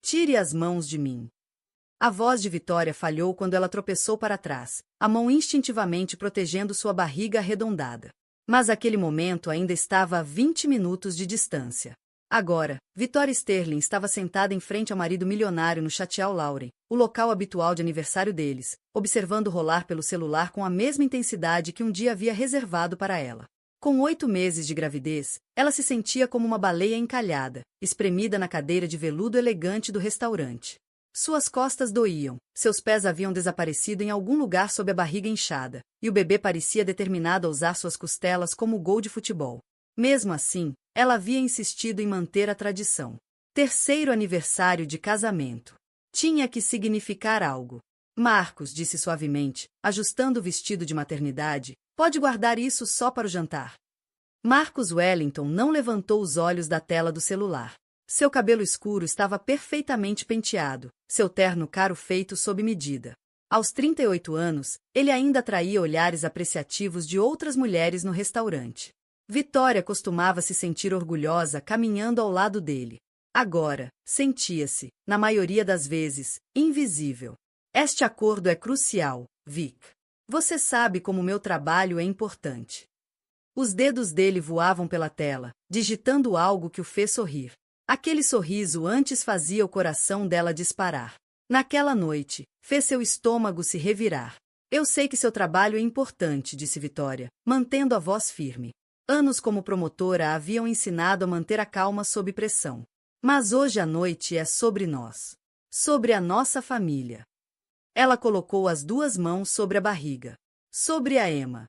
Tire as mãos de mim. A voz de Vitória falhou quando ela tropeçou para trás, a mão instintivamente protegendo sua barriga arredondada. Mas aquele momento ainda estava a 20 minutos de distância. Agora, Vitória Sterling estava sentada em frente ao marido milionário no Chateau Lauren, o local habitual de aniversário deles, observando rolar pelo celular com a mesma intensidade que um dia havia reservado para ela. Com 8 meses de gravidez, ela se sentia como uma baleia encalhada, espremida na cadeira de veludo elegante do restaurante. Suas costas doíam, seus pés haviam desaparecido em algum lugar sob a barriga inchada, e o bebê parecia determinado a usar suas costelas como gol de futebol. Mesmo assim, ela havia insistido em manter a tradição. 3º aniversário de casamento. Tinha que significar algo. Marcos disse suavemente, ajustando o vestido de maternidade, pode guardar isso só para o jantar. Marcus Wellington não levantou os olhos da tela do celular. Seu cabelo escuro estava perfeitamente penteado, seu terno caro feito sob medida. Aos 38 anos, ele ainda atraía olhares apreciativos de outras mulheres no restaurante. Vitória costumava se sentir orgulhosa caminhando ao lado dele. Agora, sentia-se, na maioria das vezes, invisível. Este acordo é crucial, Vic. Você sabe como meu trabalho é importante. Os dedos dele voavam pela tela, digitando algo que o fez sorrir. Aquele sorriso antes fazia o coração dela disparar. Naquela noite, fez seu estômago se revirar. Eu sei que seu trabalho é importante, disse Vitória, mantendo a voz firme. Anos como promotora a haviam ensinado a manter a calma sob pressão. Mas hoje à noite é sobre nós. Sobre a nossa família. Ela colocou as 2 mãos sobre a barriga. Sobre a Emma.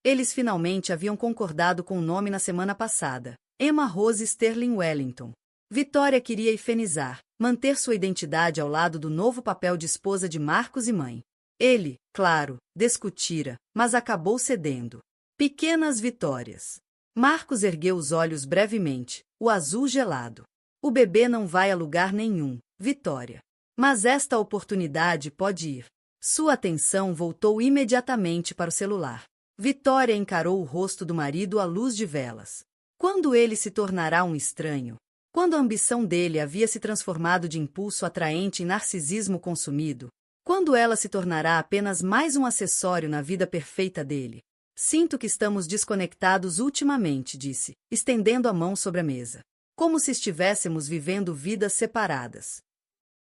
Eles finalmente haviam concordado com o nome na semana passada. Emma Rose Sterling Wellington. Vitória queria infernizar, manter sua identidade ao lado do novo papel de esposa de Marcos e mãe. Ele, claro, discutira, mas acabou cedendo. Pequenas vitórias. Marcos ergueu os olhos brevemente, o azul gelado. O bebê não vai a lugar nenhum, Vitória. Mas esta oportunidade pode ir. Sua atenção voltou imediatamente para o celular. Vitória encarou o rosto do marido à luz de velas. Quando ele se tornará um estranho? Quando a ambição dele havia se transformado de impulso atraente em narcisismo consumido? Quando ela se tornará apenas mais um acessório na vida perfeita dele? Sinto que estamos desconectados ultimamente, disse, estendendo a mão sobre a mesa. Como se estivéssemos vivendo vidas separadas.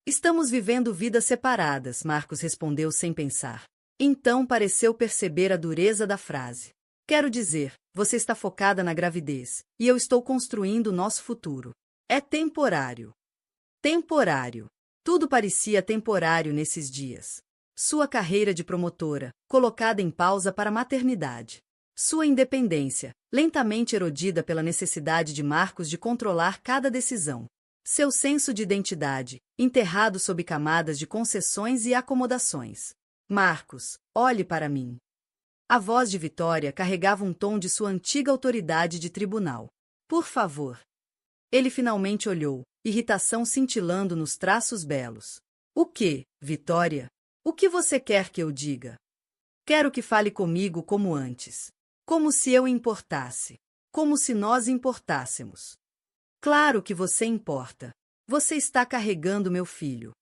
Estamos vivendo vidas separadas, Marcos respondeu sem pensar. Então pareceu perceber a dureza da frase. Quero dizer, você está focada na gravidez, e eu estou construindo o nosso futuro. É temporário. Temporário. Tudo parecia temporário nesses dias. Sua carreira de promotora, colocada em pausa para a maternidade. Sua independência, lentamente erodida pela necessidade de Marcos de controlar cada decisão. Seu senso de identidade, enterrado sob camadas de concessões e acomodações. Marcos, olhe para mim. A voz de Vitória carregava um tom de sua antiga autoridade de tribunal. Por favor. Ele finalmente olhou, irritação cintilando nos traços belos. O que, Vitória? O que você quer que eu diga? Quero que fale comigo como antes. Como se eu importasse. Como se nós importássemos. Claro que você importa. Você está carregando meu filho.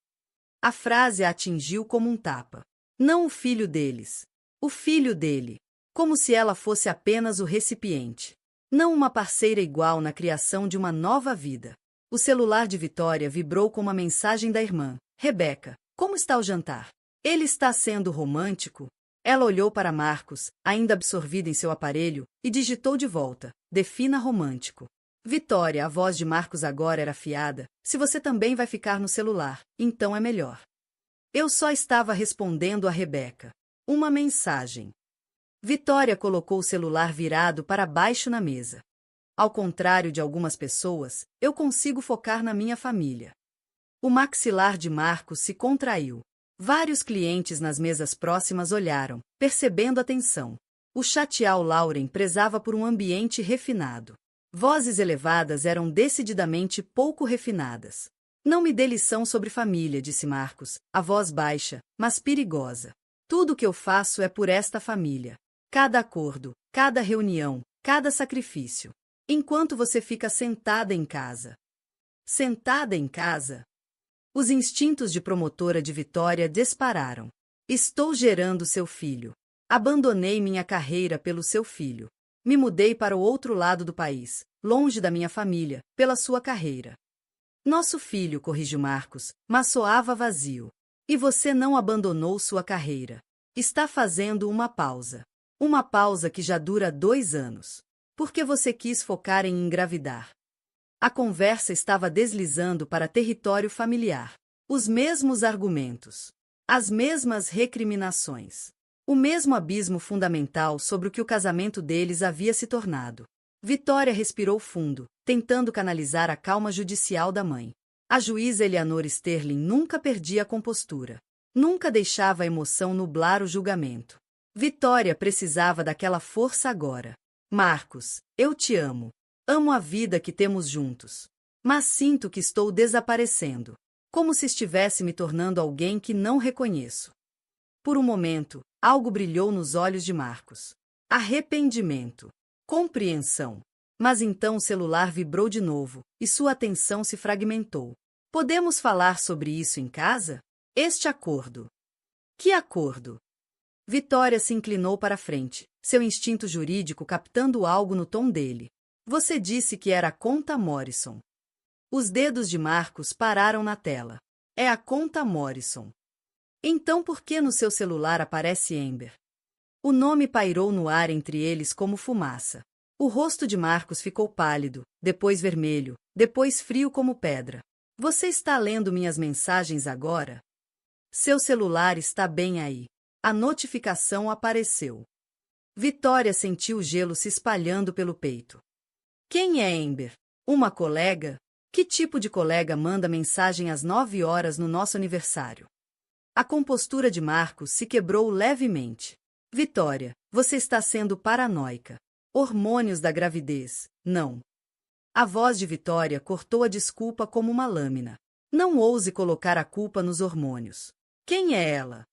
A frase a atingiu como um tapa. Não o filho deles. O filho dele. Como se ela fosse apenas o recipiente. Não uma parceira igual na criação de uma nova vida. O celular de Vitória vibrou com uma mensagem da irmã. Rebeca, como está o jantar? Ele está sendo romântico? Ela olhou para Marcos, ainda absorvida em seu aparelho, e digitou de volta. Defina romântico. Vitória, a voz de Marcos agora era afiada. Se você também vai ficar no celular, então é melhor. Eu só estava respondendo a Rebeca. Uma mensagem. Vitória colocou o celular virado para baixo na mesa. Ao contrário de algumas pessoas, eu consigo focar na minha família. O maxilar de Marcos se contraiu. Vários clientes nas mesas próximas olharam, percebendo a tensão. O Chateau Lauren prezava por um ambiente refinado. Vozes elevadas eram decididamente pouco refinadas. Não me dê lição sobre família, disse Marcos, a voz baixa, mas perigosa. Tudo o que eu faço é por esta família. Cada acordo, cada reunião, cada sacrifício. Enquanto você fica sentada em casa. Sentada em casa? Os instintos de promotora de Vitória dispararam. Estou gerando seu filho. Abandonei minha carreira pelo seu filho. Me mudei para o outro lado do país, longe da minha família, pela sua carreira. Nosso filho, corrigiu Marcos, mas soava vazio. E você não abandonou sua carreira. Está fazendo uma pausa. Uma pausa que já dura 2 anos. Porque você quis focar em engravidar. A conversa estava deslizando para território familiar. Os mesmos argumentos. As mesmas recriminações. O mesmo abismo fundamental sobre o que o casamento deles havia se tornado. Vitória respirou fundo, tentando canalizar a calma judicial da mãe. A juíza Eleanor Sterling nunca perdia a compostura. Nunca deixava a emoção nublar o julgamento. Vitória precisava daquela força agora. Marcos, eu te amo. Amo a vida que temos juntos. Mas sinto que estou desaparecendo. Como se estivesse me tornando alguém que não reconheço. Por um momento, algo brilhou nos olhos de Marcos. Arrependimento. Compreensão. Mas então o celular vibrou de novo, e sua atenção se fragmentou. Podemos falar sobre isso em casa? Este acordo. Que acordo? Vitória se inclinou para a frente, seu instinto jurídico captando algo no tom dele. Você disse que era a conta Morrison. Os dedos de Marcos pararam na tela. É a conta Morrison. Então por que no seu celular aparece Amber? O nome pairou no ar entre eles como fumaça. O rosto de Marcos ficou pálido, depois vermelho, depois frio como pedra. Você está lendo minhas mensagens agora? Seu celular está bem aí. A notificação apareceu. Vitória sentiu o gelo se espalhando pelo peito. Quem é Amber? Uma colega? Que tipo de colega manda mensagem às 9 horas no nosso aniversário? A compostura de Marcos se quebrou levemente. Vitória, você está sendo paranoica. Hormônios da gravidez, não. A voz de Vitória cortou a desculpa como uma lâmina. Não ouse colocar a culpa nos hormônios. Quem é ela?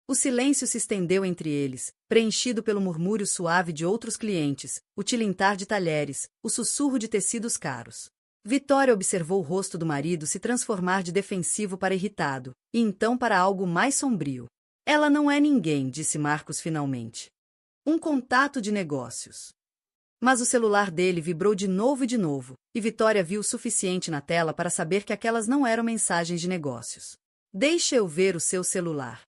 O silêncio se estendeu entre eles, preenchido pelo murmúrio suave de outros clientes, o tilintar de talheres, o sussurro de tecidos caros. Vitória observou o rosto do marido se transformar de defensivo para irritado, e então para algo mais sombrio. Ela não é ninguém, disse Marcos finalmente. Um contato de negócios. Mas o celular dele vibrou de novo, e Vitória viu o suficiente na tela para saber que aquelas não eram mensagens de negócios. Deixa eu ver o seu celular.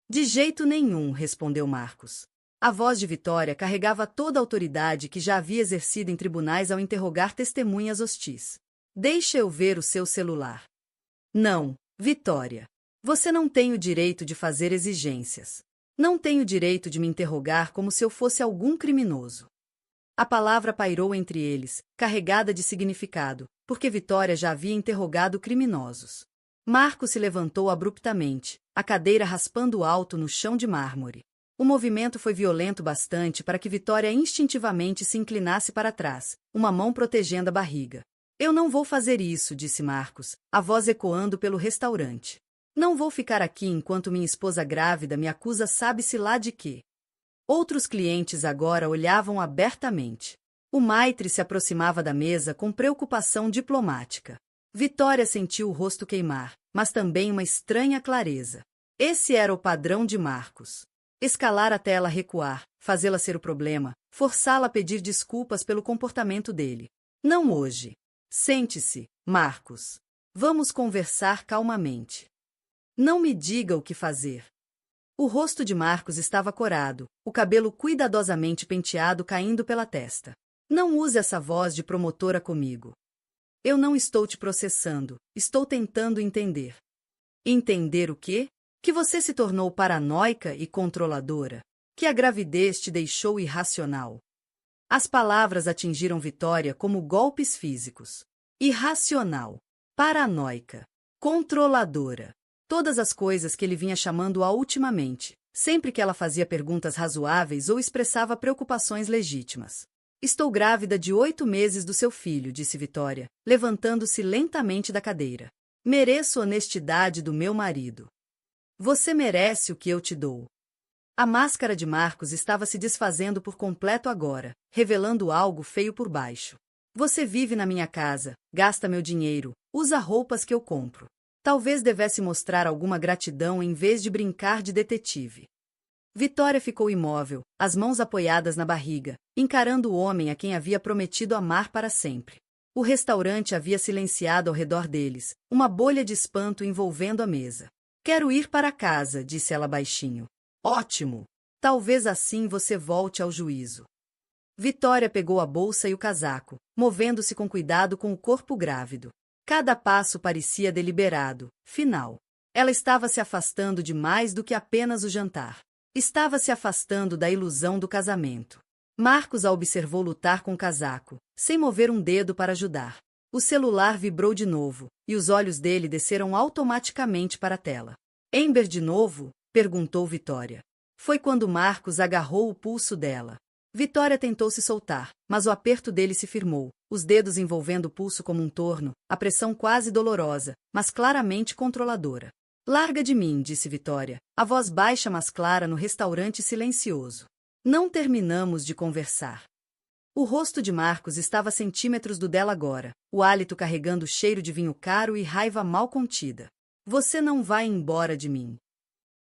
De jeito nenhum, respondeu Marcos. A voz de Vitória carregava toda a autoridade que já havia exercido em tribunais ao interrogar testemunhas hostis. Deixa eu ver o seu celular. Não, Vitória. Você não tem o direito de fazer exigências. Não tem o direito de me interrogar como se eu fosse algum criminoso. A palavra pairou entre eles, carregada de significado, porque Vitória já havia interrogado criminosos. Marcos se levantou abruptamente, a cadeira raspando alto no chão de mármore. O movimento foi violento bastante para que Vitória instintivamente se inclinasse para trás, uma mão protegendo a barriga. Eu não vou fazer isso, disse Marcos, a voz ecoando pelo restaurante. Não vou ficar aqui enquanto minha esposa grávida me acusa sabe-se lá de quê. Outros clientes agora olhavam abertamente. O maitre se aproximava da mesa com preocupação diplomática. Vitória sentiu o rosto queimar, mas também uma estranha clareza. Esse era o padrão de Marcos. Escalar até ela recuar, fazê-la ser o problema, forçá-la a pedir desculpas pelo comportamento dele. Não hoje. Sente-se, Marcos. Vamos conversar calmamente. Não me diga o que fazer. O rosto de Marcos estava corado, o cabelo cuidadosamente penteado caindo pela testa. Não use essa voz de promotora comigo. Eu não estou te processando, estou tentando entender. Entender o quê? Que você se tornou paranoica e controladora. Que a gravidez te deixou irracional. As palavras atingiram Vitória como golpes físicos. Irracional, paranoica, controladora. Todas as coisas que ele vinha chamando-a ultimamente, sempre que ela fazia perguntas razoáveis ou expressava preocupações legítimas. Estou grávida de 8 meses do seu filho, disse Vitória, levantando-se lentamente da cadeira. Mereço honestidade do meu marido. Você merece o que eu te dou. A máscara de Marcos estava se desfazendo por completo agora, revelando algo feio por baixo. Você vive na minha casa, gasta meu dinheiro, usa roupas que eu compro. Talvez devesse mostrar alguma gratidão em vez de brincar de detetive. Vitória ficou imóvel, as mãos apoiadas na barriga, encarando o homem a quem havia prometido amar para sempre. O restaurante havia silenciado ao redor deles, uma bolha de espanto envolvendo a mesa. Quero ir para casa, disse ela baixinho. Ótimo! Talvez assim você volte ao juízo. Vitória pegou a bolsa e o casaco, movendo-se com cuidado com o corpo grávido. Cada passo parecia deliberado, final. Ela estava se afastando de mais do que apenas o jantar. Estava se afastando da ilusão do casamento. Marcos a observou lutar com o casaco, sem mover um dedo para ajudar. O celular vibrou de novo, e os olhos dele desceram automaticamente para a tela. Amber de novo? Perguntou Vitória. Foi quando Marcos agarrou o pulso dela. Vitória tentou se soltar, mas o aperto dele se firmou, os dedos envolvendo o pulso como um torno, a pressão quase dolorosa, mas claramente controladora. Larga de mim, disse Vitória, a voz baixa mas clara no restaurante silencioso. Não terminamos de conversar. O rosto de Marcos estava a centímetros do dela agora, o hálito carregando o cheiro de vinho caro e raiva mal contida. Você não vai embora de mim.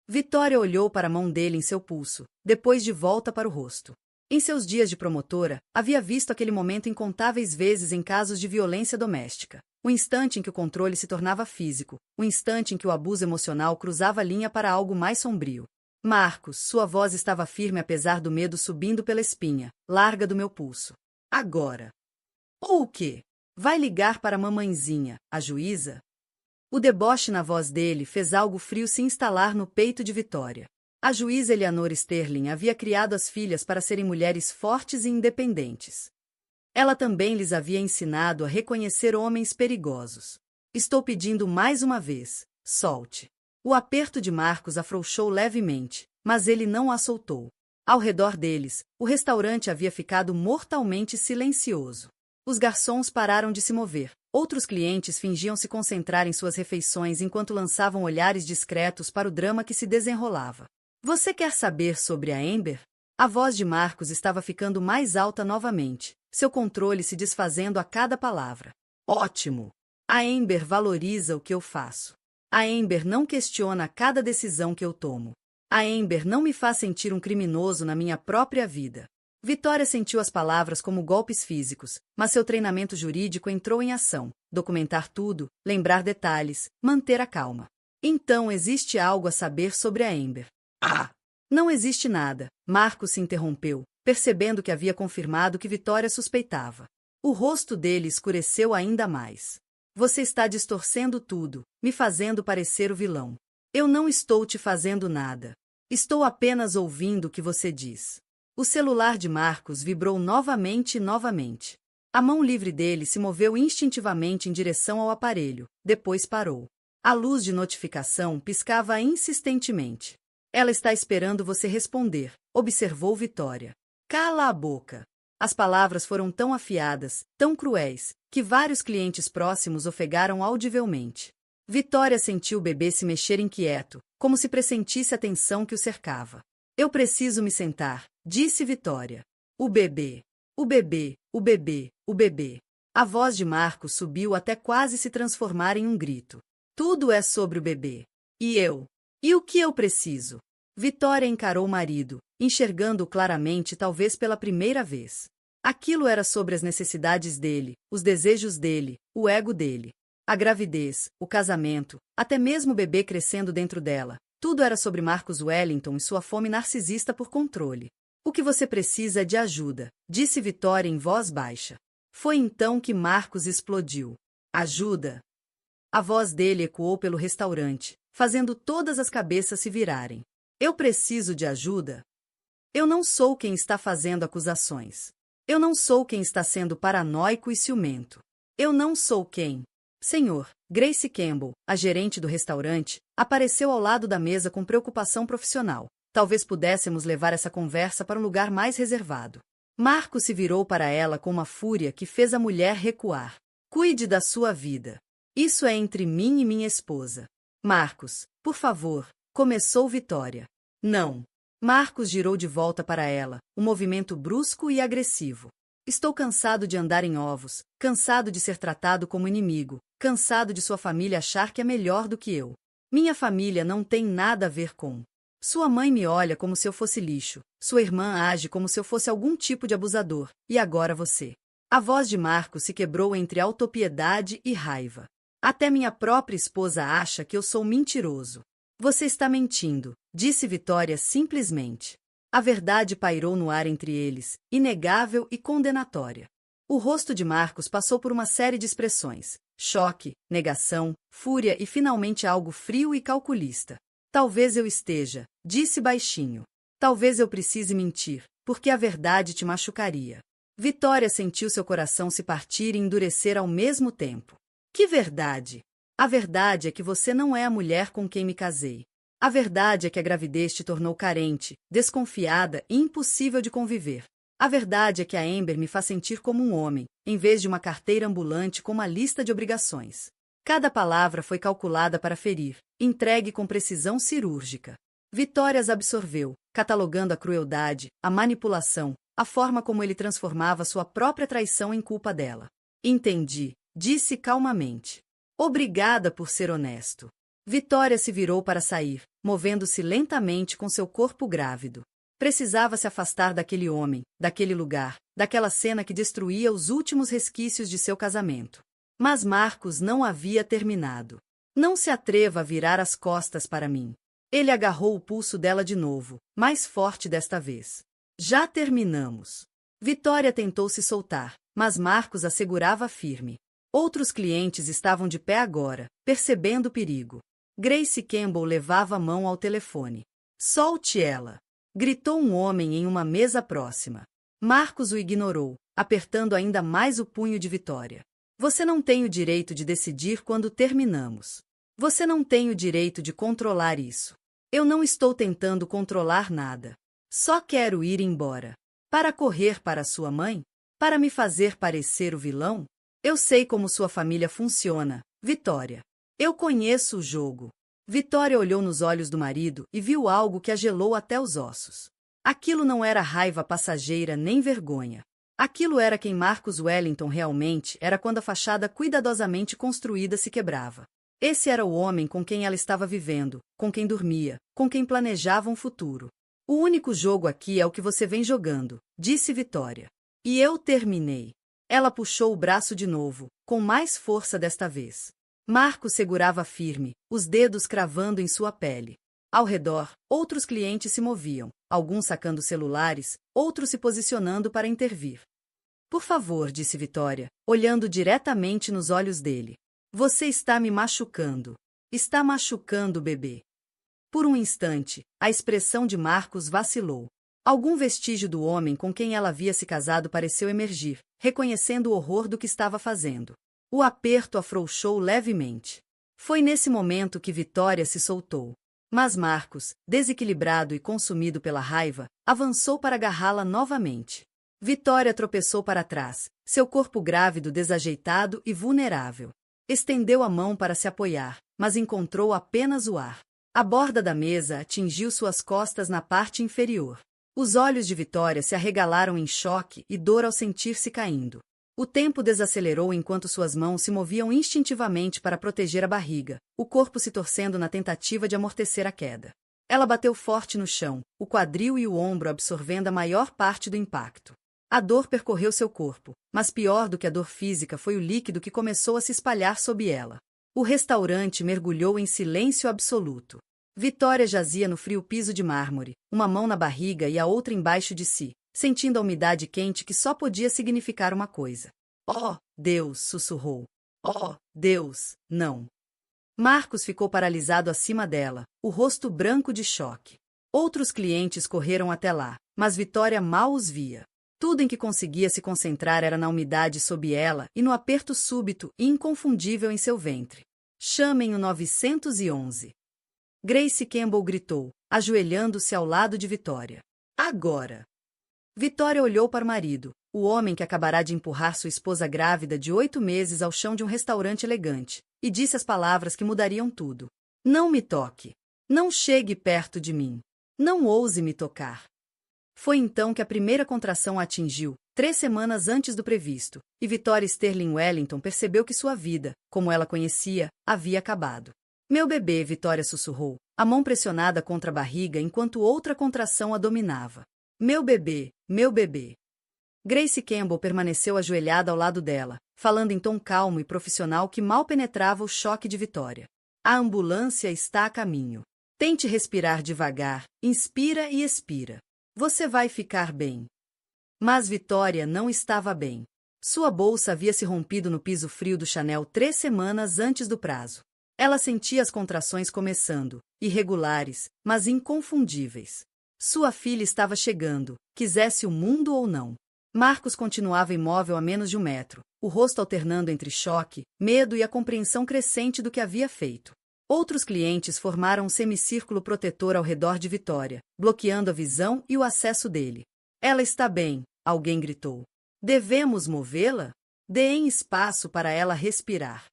Vitória olhou para a mão dele em seu pulso, depois de volta para o rosto. Em seus dias de promotora, havia visto aquele momento incontáveis vezes em casos de violência doméstica. O instante em que o controle se tornava físico, o instante em que o abuso emocional cruzava a linha para algo mais sombrio. Marcos, sua voz estava firme apesar do medo subindo pela espinha. Larga do meu pulso. Agora. Ou o quê? Vai ligar para a mamãezinha, a juíza? O deboche na voz dele fez algo frio se instalar no peito de Vitória. A juíza Eleanor Sterling havia criado as filhas para serem mulheres fortes e independentes. Ela também lhes havia ensinado a reconhecer homens perigosos. Estou pedindo mais uma vez, solte. O aperto de Marcos afrouxou levemente, mas ele não a soltou. Ao redor deles, o restaurante havia ficado mortalmente silencioso. Os garçons pararam de se mover. Outros clientes fingiam se concentrar em suas refeições enquanto lançavam olhares discretos para o drama que se desenrolava. Você quer saber sobre a Amber? A voz de Marcos estava ficando mais alta novamente, seu controle se desfazendo a cada palavra. Ótimo! A Amber valoriza o que eu faço. A Amber não questiona cada decisão que eu tomo. A Amber não me faz sentir um criminoso na minha própria vida. Vitória sentiu as palavras como golpes físicos, mas seu treinamento jurídico entrou em ação. Documentar tudo, lembrar detalhes, manter a calma. Então existe algo a saber sobre a Amber. Ah! Não existe nada, Marcos se interrompeu, percebendo que havia confirmado o que Vitória suspeitava. O rosto dele escureceu ainda mais. Você está distorcendo tudo, me fazendo parecer o vilão. Eu não estou te fazendo nada. Estou apenas ouvindo o que você diz. O celular de Marcos vibrou novamente e novamente. A mão livre dele se moveu instintivamente em direção ao aparelho, depois parou. A luz de notificação piscava insistentemente. Ela está esperando você responder, observou Vitória. Cala a boca. As palavras foram tão afiadas, tão cruéis, que vários clientes próximos ofegaram audivelmente. Vitória sentiu o bebê se mexer inquieto, como se pressentisse a tensão que o cercava. Eu preciso me sentar, disse Vitória. O bebê. O bebê, o bebê, o bebê. A voz de Marcos subiu até quase se transformar em um grito. Tudo é sobre o bebê. E eu? E o que eu preciso? Vitória encarou o marido, enxergando-o claramente talvez pela primeira vez. Aquilo era sobre as necessidades dele, os desejos dele, o ego dele. A gravidez, o casamento, até mesmo o bebê crescendo dentro dela. Tudo era sobre Marcus Wellington e sua fome narcisista por controle. O que você precisa é de ajuda, disse Vitória em voz baixa. Foi então que Marcos explodiu. Ajuda! A voz dele ecoou pelo restaurante, fazendo todas as cabeças se virarem. Eu preciso de ajuda? Eu não sou quem está fazendo acusações. Eu não sou quem está sendo paranoico e ciumento. Eu não sou quem... Senhor, Grace Campbell, a gerente do restaurante, apareceu ao lado da mesa com preocupação profissional. Talvez pudéssemos levar essa conversa para um lugar mais reservado. Marcos se virou para ela com uma fúria que fez a mulher recuar. Cuide da sua vida. Isso é entre mim e minha esposa. Marcos, por favor, começou Vitória. Não. Marcos girou de volta para ela, um movimento brusco e agressivo. Estou cansado de andar em ovos, cansado de ser tratado como inimigo, cansado de sua família achar que é melhor do que eu. Minha família não tem nada a ver com. Sua mãe me olha como se eu fosse lixo, sua irmã age como se eu fosse algum tipo de abusador, e agora você. A voz de Marcos se quebrou entre autopiedade e raiva. Até minha própria esposa acha que eu sou mentiroso. Você está mentindo, disse Vitória simplesmente. A verdade pairou no ar entre eles, inegável e condenatória. O rosto de Marcos passou por uma série de expressões: choque, negação, fúria e finalmente algo frio e calculista. Talvez eu esteja, disse baixinho. Talvez eu precise mentir, porque a verdade te machucaria. Vitória sentiu seu coração se partir e endurecer ao mesmo tempo. Que verdade? A verdade é que você não é a mulher com quem me casei. A verdade é que a gravidez te tornou carente, desconfiada e impossível de conviver. A verdade é que a Amber me faz sentir como um homem, em vez de uma carteira ambulante com uma lista de obrigações. Cada palavra foi calculada para ferir, entregue com precisão cirúrgica. Vitória as absorveu, catalogando a crueldade, a manipulação, a forma como ele transformava sua própria traição em culpa dela. Entendi, disse calmamente. Obrigada por ser honesto. Vitória se virou para sair, movendo-se lentamente com seu corpo grávido. Precisava se afastar daquele homem, daquele lugar, daquela cena que destruía os últimos resquícios de seu casamento. Mas Marcos não havia terminado. Não se atreva a virar as costas para mim. Ele agarrou o pulso dela de novo, mais forte desta vez. Já terminamos. Vitória tentou se soltar, mas Marcos a segurava firme. Outros clientes estavam de pé agora, percebendo o perigo. Grace Campbell levava a mão ao telefone. Solte ela! Gritou um homem em uma mesa próxima. Marcos o ignorou, apertando ainda mais o punho de Vitória. Você não tem o direito de decidir quando terminamos. Você não tem o direito de controlar isso. Eu não estou tentando controlar nada. Só quero ir embora. Para correr para sua mãe? Para me fazer parecer o vilão? Eu sei como sua família funciona, Vitória. Eu conheço o jogo. Vitória olhou nos olhos do marido e viu algo que a gelou até os ossos. Aquilo não era raiva passageira nem vergonha. Aquilo era quem Marcos Wellington realmente era quando a fachada cuidadosamente construída se quebrava. Esse era o homem com quem ela estava vivendo, com quem dormia, com quem planejava um futuro. O único jogo aqui é o que você vem jogando, disse Vitória. E eu terminei. Ela puxou o braço de novo, com mais força desta vez. Marcos segurava firme, os dedos cravando em sua pele. Ao redor, outros clientes se moviam, alguns sacando celulares, outros se posicionando para intervir. Por favor, disse Vitória, olhando diretamente nos olhos dele. Você está me machucando. Está machucando o bebê. Por um instante, a expressão de Marcos vacilou. Algum vestígio do homem com quem ela havia se casado pareceu emergir, reconhecendo o horror do que estava fazendo. O aperto afrouxou levemente. Foi nesse momento que Vitória se soltou. Mas Marcos, desequilibrado e consumido pela raiva, avançou para agarrá-la novamente. Vitória tropeçou para trás, seu corpo grávido desajeitado e vulnerável. Estendeu a mão para se apoiar, mas encontrou apenas o ar. A borda da mesa atingiu suas costas na parte inferior. Os olhos de Vitória se arregalaram em choque e dor ao sentir-se caindo. O tempo desacelerou enquanto suas mãos se moviam instintivamente para proteger a barriga, o corpo se torcendo na tentativa de amortecer a queda. Ela bateu forte no chão, o quadril e o ombro absorvendo a maior parte do impacto. A dor percorreu seu corpo, mas pior do que a dor física foi o líquido que começou a se espalhar sob ela. O restaurante mergulhou em silêncio absoluto. Vitória jazia no frio piso de mármore, uma mão na barriga e a outra embaixo de si, sentindo a umidade quente que só podia significar uma coisa. Oh, Deus, sussurrou. Oh, Deus, não. Marcos ficou paralisado acima dela, o rosto branco de choque. Outros clientes correram até lá, mas Vitória mal os via. Tudo em que conseguia se concentrar era na umidade sob ela e no aperto súbito e inconfundível em seu ventre. Chamem o 911. Grace Campbell gritou, ajoelhando-se ao lado de Vitória. Agora! Vitória olhou para o marido, o homem que acabará de empurrar sua esposa grávida de 8 meses ao chão de um restaurante elegante, e disse as palavras que mudariam tudo. Não me toque. Não chegue perto de mim. Não ouse me tocar. Foi então que a primeira contração a atingiu, 3 semanas antes do previsto, e Victoria Sterling Wellington percebeu que sua vida, como ela conhecia, havia acabado. Meu bebê, Victoria sussurrou, a mão pressionada contra a barriga enquanto outra contração a dominava. Meu bebê, meu bebê. Grace Campbell permaneceu ajoelhada ao lado dela, falando em tom calmo e profissional que mal penetrava o choque de Victoria. A ambulância está a caminho. Tente respirar devagar, inspira e expira. Você vai ficar bem. Mas Victoria não estava bem. Sua bolsa havia se rompido no piso frio do Chanel 3 semanas antes do prazo. Ela sentia as contrações começando, irregulares, mas inconfundíveis. Sua filha estava chegando, quisesse o mundo ou não. Marcos continuava imóvel a menos de 1 metro, o rosto alternando entre choque, medo e a compreensão crescente do que havia feito. Outros clientes formaram um semicírculo protetor ao redor de Victoria, bloqueando a visão e o acesso dele. Ela está bem, alguém gritou. Devemos movê-la? Deem espaço para ela respirar.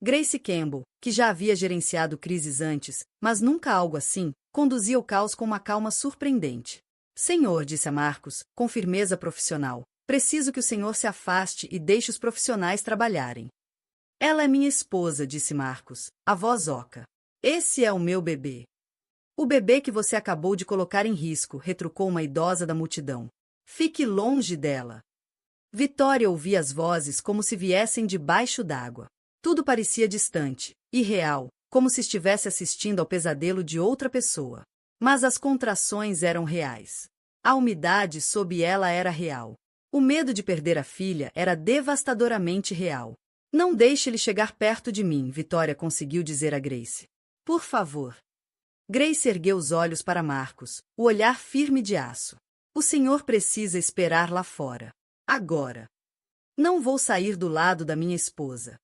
Grace Campbell, que já havia gerenciado crises antes, mas nunca algo assim, conduzia o caos com uma calma surpreendente. Senhor, disse a Marcos, com firmeza profissional, preciso que o senhor se afaste e deixe os profissionais trabalharem. Ela é minha esposa, disse Marcos, a voz oca. Esse é o meu bebê. O bebê que você acabou de colocar em risco, retrucou uma idosa da multidão. Fique longe dela. Victoria ouvia as vozes como se viessem debaixo d'água. Tudo parecia distante, irreal, como se estivesse assistindo ao pesadelo de outra pessoa. Mas as contrações eram reais. A umidade sob ela era real. O medo de perder a filha era devastadoramente real. Não deixe ele chegar perto de mim, Victoria conseguiu dizer a Grace. Por favor. Grace ergueu os olhos para Marcos, o olhar firme de aço. O senhor precisa esperar lá fora. Agora. Não vou sair do lado da minha esposa.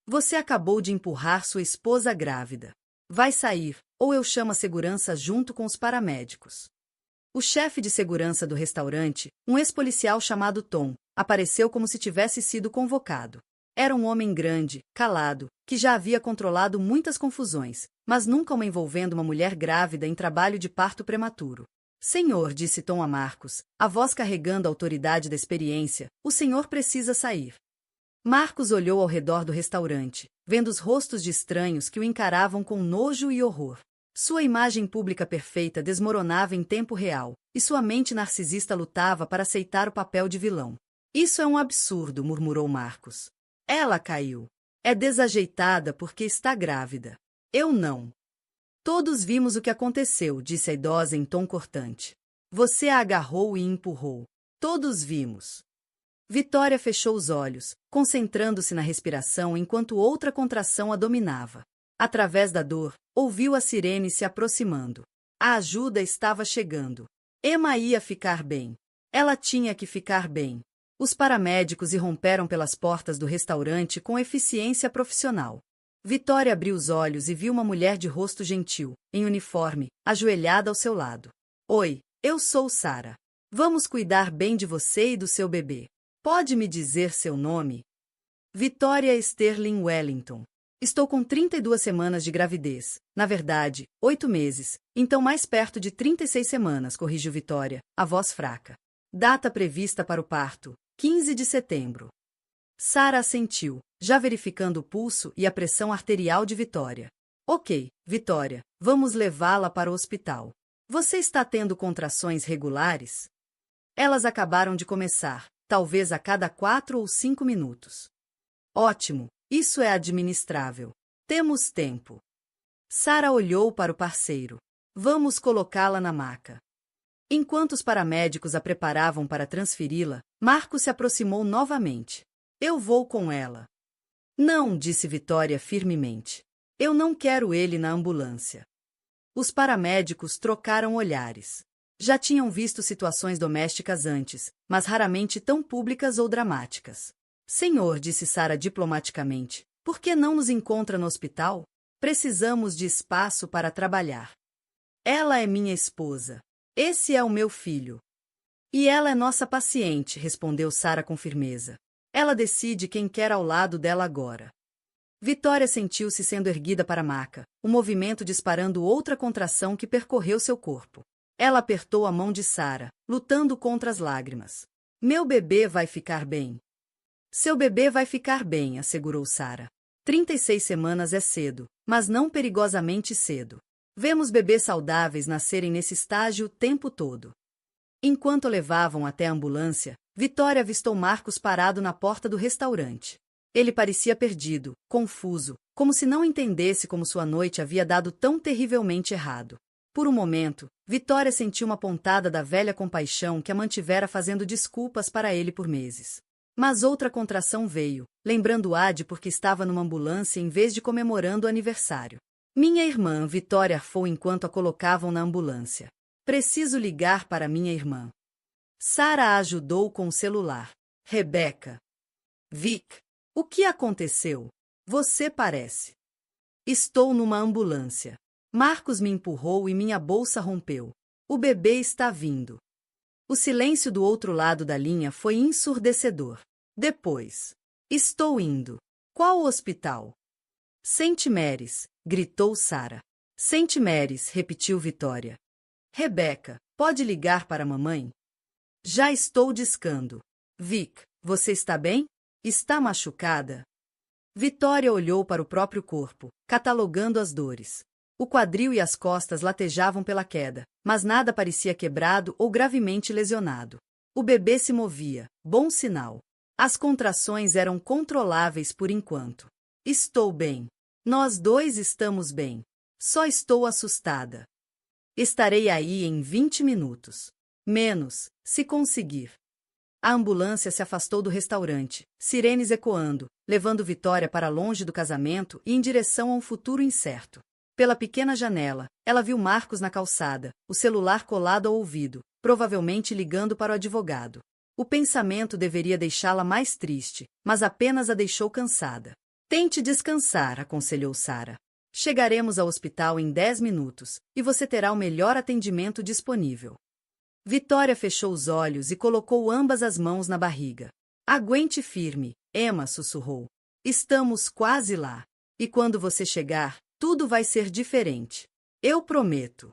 Você acabou de empurrar sua esposa grávida. Vai sair, ou eu chamo a segurança junto com os paramédicos. O chefe de segurança do restaurante, um ex-policial chamado Tom, apareceu como se tivesse sido convocado. Era um homem grande, calado, que já havia controlado muitas confusões, mas nunca uma envolvendo uma mulher grávida em trabalho de parto prematuro. Senhor, disse Tom a Marcos, a voz carregando a autoridade da experiência, o senhor precisa sair. Marcos olhou ao redor do restaurante, vendo os rostos de estranhos que o encaravam com nojo e horror. Sua imagem pública perfeita desmoronava em tempo real, e sua mente narcisista lutava para aceitar o papel de vilão. Isso é um absurdo, murmurou Marcos. Ela caiu. É desajeitada porque está grávida. Eu não. Todos vimos o que aconteceu, disse a idosa em tom cortante. Você a agarrou e empurrou. Todos vimos. Victoria fechou os olhos, concentrando-se na respiração enquanto outra contração a dominava. Através da dor, ouviu a sirene se aproximando. A ajuda estava chegando. Emma ia ficar bem. Ela tinha que ficar bem. Os paramédicos irromperam pelas portas do restaurante com eficiência profissional. Victoria abriu os olhos e viu uma mulher de rosto gentil, em uniforme, ajoelhada ao seu lado. Oi, eu sou Sarah. Vamos cuidar bem de você e do seu bebê. Pode me dizer seu nome? Victoria Sterling Wellington. Estou com 32 semanas de gravidez. Na verdade, 8 meses, então mais perto de 36 semanas, corrigiu Victoria, a voz fraca. Data prevista para o parto, 15 de setembro. Sarah assentiu, já verificando o pulso e a pressão arterial de Victoria. Ok, Victoria, vamos levá-la para o hospital. Você está tendo contrações regulares? Elas acabaram de começar, talvez a cada 4 ou 5 minutos. Ótimo, isso é administrável. Temos tempo. Sarah olhou para o parceiro. Vamos colocá-la na maca. Enquanto os paramédicos a preparavam para transferi-la, Marcos se aproximou novamente. Eu vou com ela. Não, disse Victoria firmemente. Eu não quero ele na ambulância. Os paramédicos trocaram olhares. Já tinham visto situações domésticas antes, mas raramente tão públicas ou dramáticas. Senhor, disse Sarah diplomaticamente, por que não nos encontra no hospital? Precisamos de espaço para trabalhar. Ela é minha esposa. Esse é o meu filho. E ela é nossa paciente, respondeu Sarah com firmeza. Ela decide quem quer ao lado dela agora. Victoria sentiu-se sendo erguida para a maca, o movimento disparando outra contração que percorreu seu corpo. Ela apertou a mão de Sarah, lutando contra as lágrimas. Meu bebê vai ficar bem. Seu bebê vai ficar bem, assegurou Sarah. 36 semanas é cedo, mas não perigosamente cedo. Vemos bebês saudáveis nascerem nesse estágio o tempo todo. Enquanto o levavam até a ambulância, Vitória avistou Marcos parado na porta do restaurante. Ele parecia perdido, confuso, como se não entendesse como sua noite havia dado tão terrivelmente errado. Por um momento, Vitória sentiu uma pontada da velha compaixão que a mantivera fazendo desculpas para ele por meses. Mas outra contração veio, lembrando-a de porque estava numa ambulância em vez de comemorando o aniversário. Minha irmã, Vitória arfou enquanto a colocavam na ambulância. Preciso ligar para minha irmã. Sarah a ajudou com o celular. Rebecca. Vic. O que aconteceu? Você parece. Estou numa ambulância. Marcos me empurrou e minha bolsa rompeu. O bebê está vindo. O silêncio do outro lado da linha foi ensurdecedor. Depois. Estou indo. Qual hospital? St. Mary's, gritou Sarah. St. Mary's, repetiu Vitória. Rebecca, pode ligar para a mamãe? Já estou discando. Vic, você está bem? Está machucada? Vitória olhou para o próprio corpo, catalogando as dores. O quadril e as costas latejavam pela queda, mas nada parecia quebrado ou gravemente lesionado. O bebê se movia, bom sinal. As contrações eram controláveis por enquanto. Estou bem. Nós dois estamos bem. Só estou assustada. Estarei aí em 20 minutos. Menos, se conseguir. A ambulância se afastou do restaurante, sirenes ecoando, levando Vitória para longe do casamento e em direção a um futuro incerto. Pela pequena janela, ela viu Marcos na calçada, o celular colado ao ouvido, provavelmente ligando para o advogado. O pensamento deveria deixá-la mais triste, mas apenas a deixou cansada. Tente descansar, aconselhou Sarah. Chegaremos ao hospital em 10 minutos, e você terá o melhor atendimento disponível. Vitória fechou os olhos e colocou ambas as mãos na barriga. Aguente firme, Emma sussurrou. Estamos quase lá. E quando você chegar, tudo vai ser diferente. Eu prometo.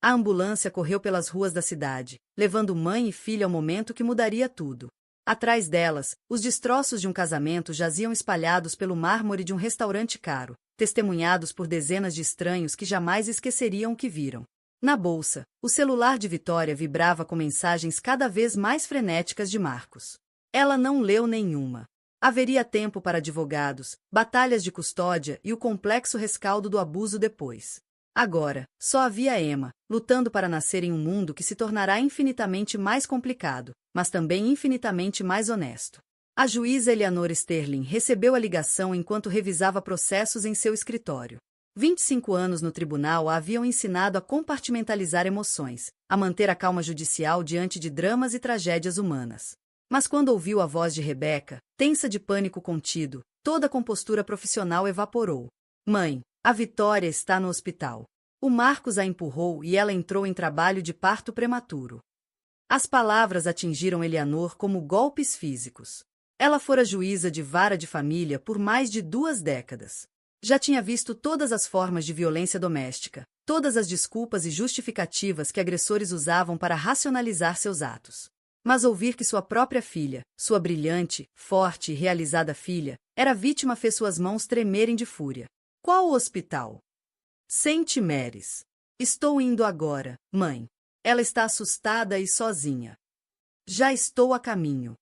A ambulância correu pelas ruas da cidade, levando mãe e filha ao momento que mudaria tudo. Atrás delas, os destroços de um casamento jaziam espalhados pelo mármore de um restaurante caro, testemunhados por dezenas de estranhos que jamais esqueceriam o que viram. Na bolsa, o celular de Vitória vibrava com mensagens cada vez mais frenéticas de Marcos. Ela não leu nenhuma. Haveria tempo para advogados, batalhas de custódia e o complexo rescaldo do abuso depois. Agora, só havia Emma, lutando para nascer em um mundo que se tornará infinitamente mais complicado, mas também infinitamente mais honesto. A juíza Eleanor Sterling recebeu a ligação enquanto revisava processos em seu escritório. 25 anos no tribunal a haviam ensinado a compartimentalizar emoções, a manter a calma judicial diante de dramas e tragédias humanas. Mas quando ouviu a voz de Rebecca, tensa de pânico contido, toda a compostura profissional evaporou. Mãe, a Vitória está no hospital. O Marcos a empurrou e ela entrou em trabalho de parto prematuro. As palavras atingiram Eleanor como golpes físicos. Ela fora juíza de vara de família por mais de 2 décadas. Já tinha visto todas as formas de violência doméstica, todas as desculpas e justificativas que agressores usavam para racionalizar seus atos. Mas ouvir que sua própria filha, sua brilhante, forte e realizada filha, era vítima fez suas mãos tremerem de fúria. Qual o hospital? St. Mary's. Estou indo agora, mãe. Ela está assustada e sozinha. Já estou a caminho.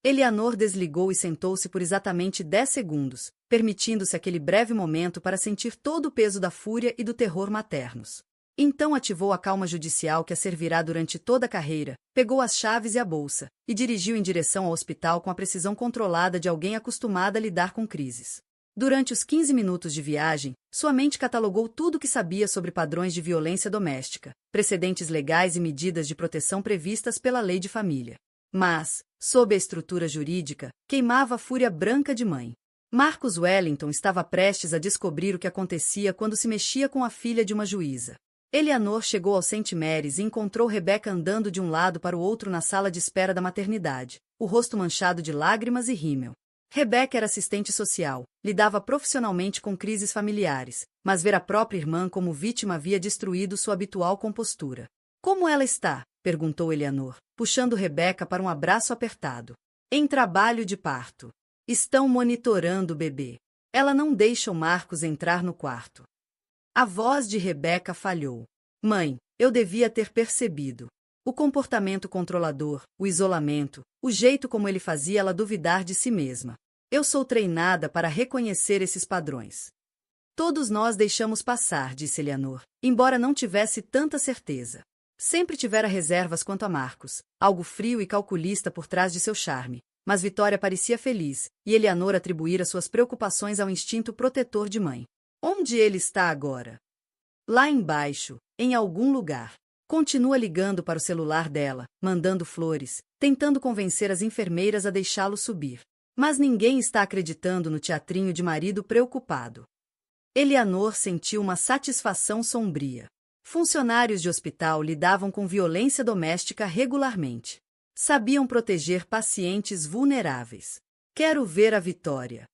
Eleanor desligou e sentou-se por exatamente 10 segundos, permitindo-se aquele breve momento para sentir todo o peso da fúria e do terror maternos. Então ativou a calma judicial que a servirá durante toda a carreira, pegou as chaves e a bolsa, e dirigiu em direção ao hospital com a precisão controlada de alguém acostumada a lidar com crises. Durante os 15 minutos de viagem, sua mente catalogou tudo o que sabia sobre padrões de violência doméstica, precedentes legais e medidas de proteção previstas pela lei de família. Mas, sob a estrutura jurídica, queimava a fúria branca de mãe. Marcos Wellington estava prestes a descobrir o que acontecia quando se mexia com a filha de uma juíza. Eleanor chegou ao St. Mary's e encontrou Rebecca andando de um lado para o outro na sala de espera da maternidade, o rosto manchado de lágrimas e rímel. Rebecca era assistente social, lidava profissionalmente com crises familiares, mas ver a própria irmã como vítima havia destruído sua habitual compostura. Como ela está? perguntou Eleanor, puxando Rebeca para um abraço apertado. Em trabalho de parto. Estão monitorando o bebê. Ela não deixa o Marcos entrar no quarto. A voz de Rebeca falhou. Mãe, eu devia ter percebido. O comportamento controlador, o isolamento, o jeito como ele fazia ela duvidar de si mesma. Eu sou treinada para reconhecer esses padrões. Todos nós deixamos passar, disse Eleanor, embora não tivesse tanta certeza. Sempre tivera reservas quanto a Marcos, algo frio e calculista por trás de seu charme. Mas Vitória parecia feliz, e Eleanor atribuíra suas preocupações ao instinto protetor de mãe. Onde ele está agora? Lá embaixo, em algum lugar. Continua ligando para o celular dela, mandando flores, tentando convencer as enfermeiras a deixá-lo subir. Mas ninguém está acreditando no teatrinho de marido preocupado. Eleanor sentiu uma satisfação sombria. Funcionários de hospital lidavam com violência doméstica regularmente. Sabiam proteger pacientes vulneráveis. Quero ver a Vitória.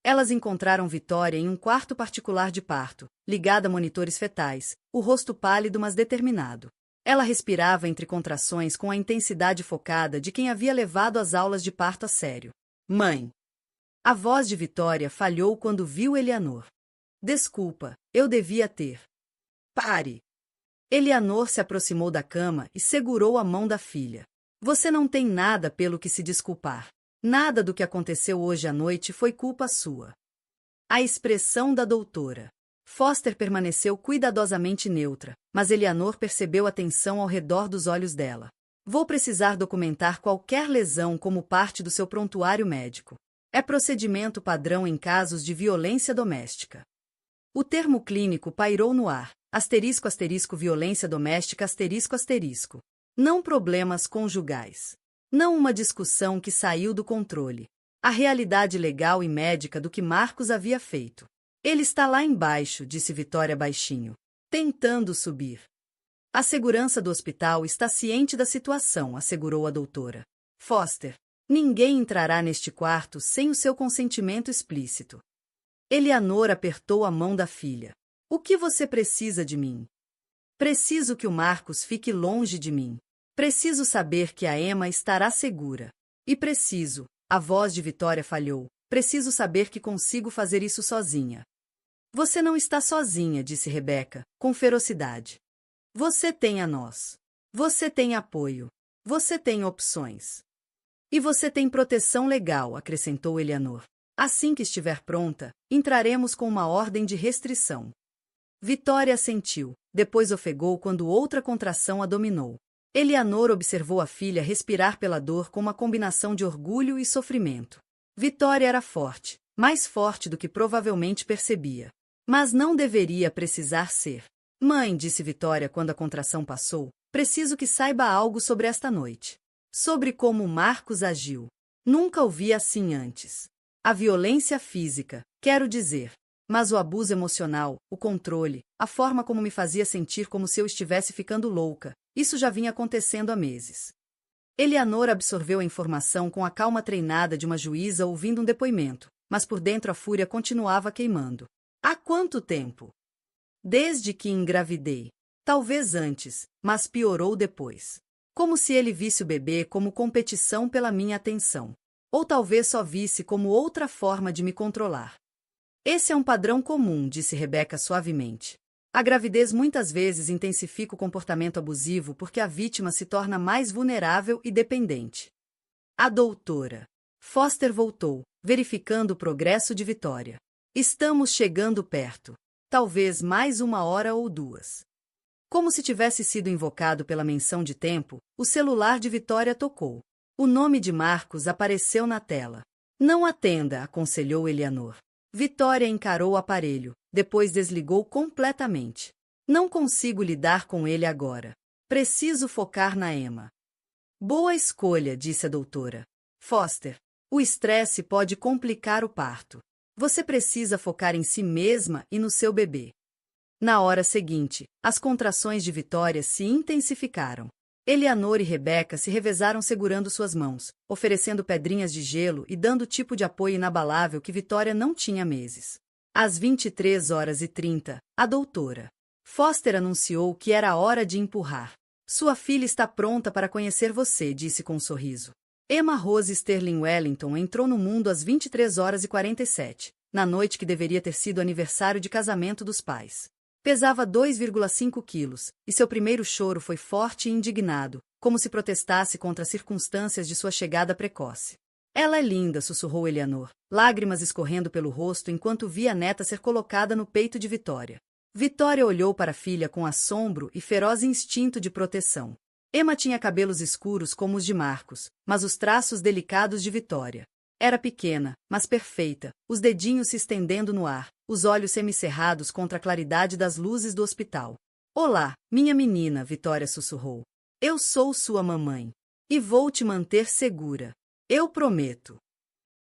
Elas encontraram Vitória em um quarto particular de parto, ligada a monitores fetais, o rosto pálido mas determinado. Ela respirava entre contrações com a intensidade focada de quem havia levado as aulas de parto a sério. Mãe! A voz de Vitória falhou quando viu Eleanor. Desculpa, eu devia ter. Pare! Eleanor se aproximou da cama e segurou a mão da filha. Você não tem nada pelo que se desculpar. Nada do que aconteceu hoje à noite foi culpa sua. A expressão da doutora. Foster permaneceu cuidadosamente neutra, mas Eleanor percebeu a tensão ao redor dos olhos dela. Vou precisar documentar qualquer lesão como parte do seu prontuário médico. É procedimento padrão em casos de violência doméstica. O termo clínico pairou no ar. Asterisco, asterisco, violência doméstica, asterisco, asterisco. Não problemas conjugais. Não uma discussão que saiu do controle. A realidade legal e médica do que Marcos havia feito. Ele está lá embaixo, disse Vitória baixinho, tentando subir. A segurança do hospital está ciente da situação, assegurou a doutora. Foster, ninguém entrará neste quarto sem o seu consentimento explícito. Eleanor apertou a mão da filha. O que você precisa de mim? Preciso que o Marcos fique longe de mim. Preciso saber que a Emma estará segura. E preciso, a voz de Vitória falhou, preciso saber que consigo fazer isso sozinha. Você não está sozinha, disse Rebeca, com ferocidade. Você tem a nós. Você tem apoio. Você tem opções. E você tem proteção legal, acrescentou Eleanor. Assim que estiver pronta, entraremos com uma ordem de restrição. Vitória assentiu, depois ofegou quando outra contração a dominou. Eleanor observou a filha respirar pela dor com uma combinação de orgulho e sofrimento. Vitória era forte, mais forte do que provavelmente percebia. Mas não deveria precisar ser. Mãe, disse Vitória quando a contração passou, preciso que saiba algo sobre esta noite. Sobre como Marcos agiu. Nunca o vi assim antes. A violência física, quero dizer. Mas o abuso emocional, o controle, a forma como me fazia sentir como se eu estivesse ficando louca, isso já vinha acontecendo há meses. Eleanor absorveu a informação com a calma treinada de uma juíza ouvindo um depoimento, mas por dentro a fúria continuava queimando. Há quanto tempo? Desde que engravidei. Talvez antes, mas piorou depois. Como se ele visse o bebê como competição pela minha atenção. Ou talvez só visse como outra forma de me controlar. Esse é um padrão comum, disse Rebeca suavemente. A gravidez muitas vezes intensifica o comportamento abusivo porque a vítima se torna mais vulnerável e dependente. A doutora Foster voltou, verificando o progresso de Vitória. Estamos chegando perto. Talvez mais 1 hora ou 2. Como se tivesse sido invocado pela menção de tempo, o celular de Vitória tocou. O nome de Marcos apareceu na tela. Não atenda, aconselhou Eleanor. Vitória encarou o aparelho, depois desligou completamente. Não consigo lidar com ele agora. Preciso focar na Emma. Boa escolha, disse a doutora. Foster, o estresse pode complicar o parto. Você precisa focar em si mesma e no seu bebê. Na hora seguinte, as contrações de Vitória se intensificaram. Eleanor e Rebeca se revezaram segurando suas mãos, oferecendo pedrinhas de gelo e dando o tipo de apoio inabalável que Vitória não tinha há meses. Às 23h30, a doutora Foster anunciou que era hora de empurrar. Sua filha está pronta para conhecer você, disse com um sorriso. Emma Rose Sterling Wellington entrou no mundo às 23h47, na noite que deveria ter sido aniversário de casamento dos pais. Pesava 2,5 quilos, e seu primeiro choro foi forte e indignado, como se protestasse contra as circunstâncias de sua chegada precoce. Ela é linda, sussurrou Eleanor, lágrimas escorrendo pelo rosto enquanto via a neta ser colocada no peito de Vitória. Vitória olhou para a filha com assombro e feroz instinto de proteção. Emma tinha cabelos escuros como os de Marcos, mas os traços delicados de Vitória. Era pequena, mas perfeita, os dedinhos se estendendo no ar, os olhos semicerrados contra a claridade das luzes do hospital. Olá, minha menina, Vitória sussurrou. Eu sou sua mamãe. E vou te manter segura. Eu prometo.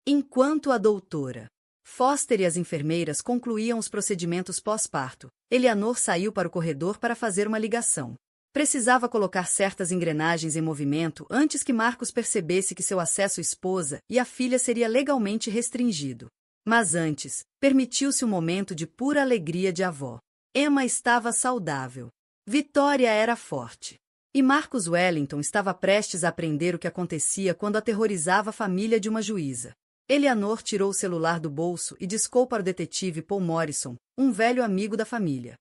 Enquanto a doutora Foster e as enfermeiras concluíam os procedimentos pós-parto, Eleanor saiu para o corredor para fazer uma ligação. Precisava colocar certas engrenagens em movimento antes que Marcos percebesse que seu acesso à esposa e à filha seria legalmente restringido. Mas antes, permitiu-se um momento de pura alegria de avó. Emma estava saudável. Vitória era forte. E Marcus Wellington estava prestes a aprender o que acontecia quando aterrorizava a família de uma juíza. Eleanor tirou o celular do bolso e discou para o detetive Paul Morrison, um velho amigo da família,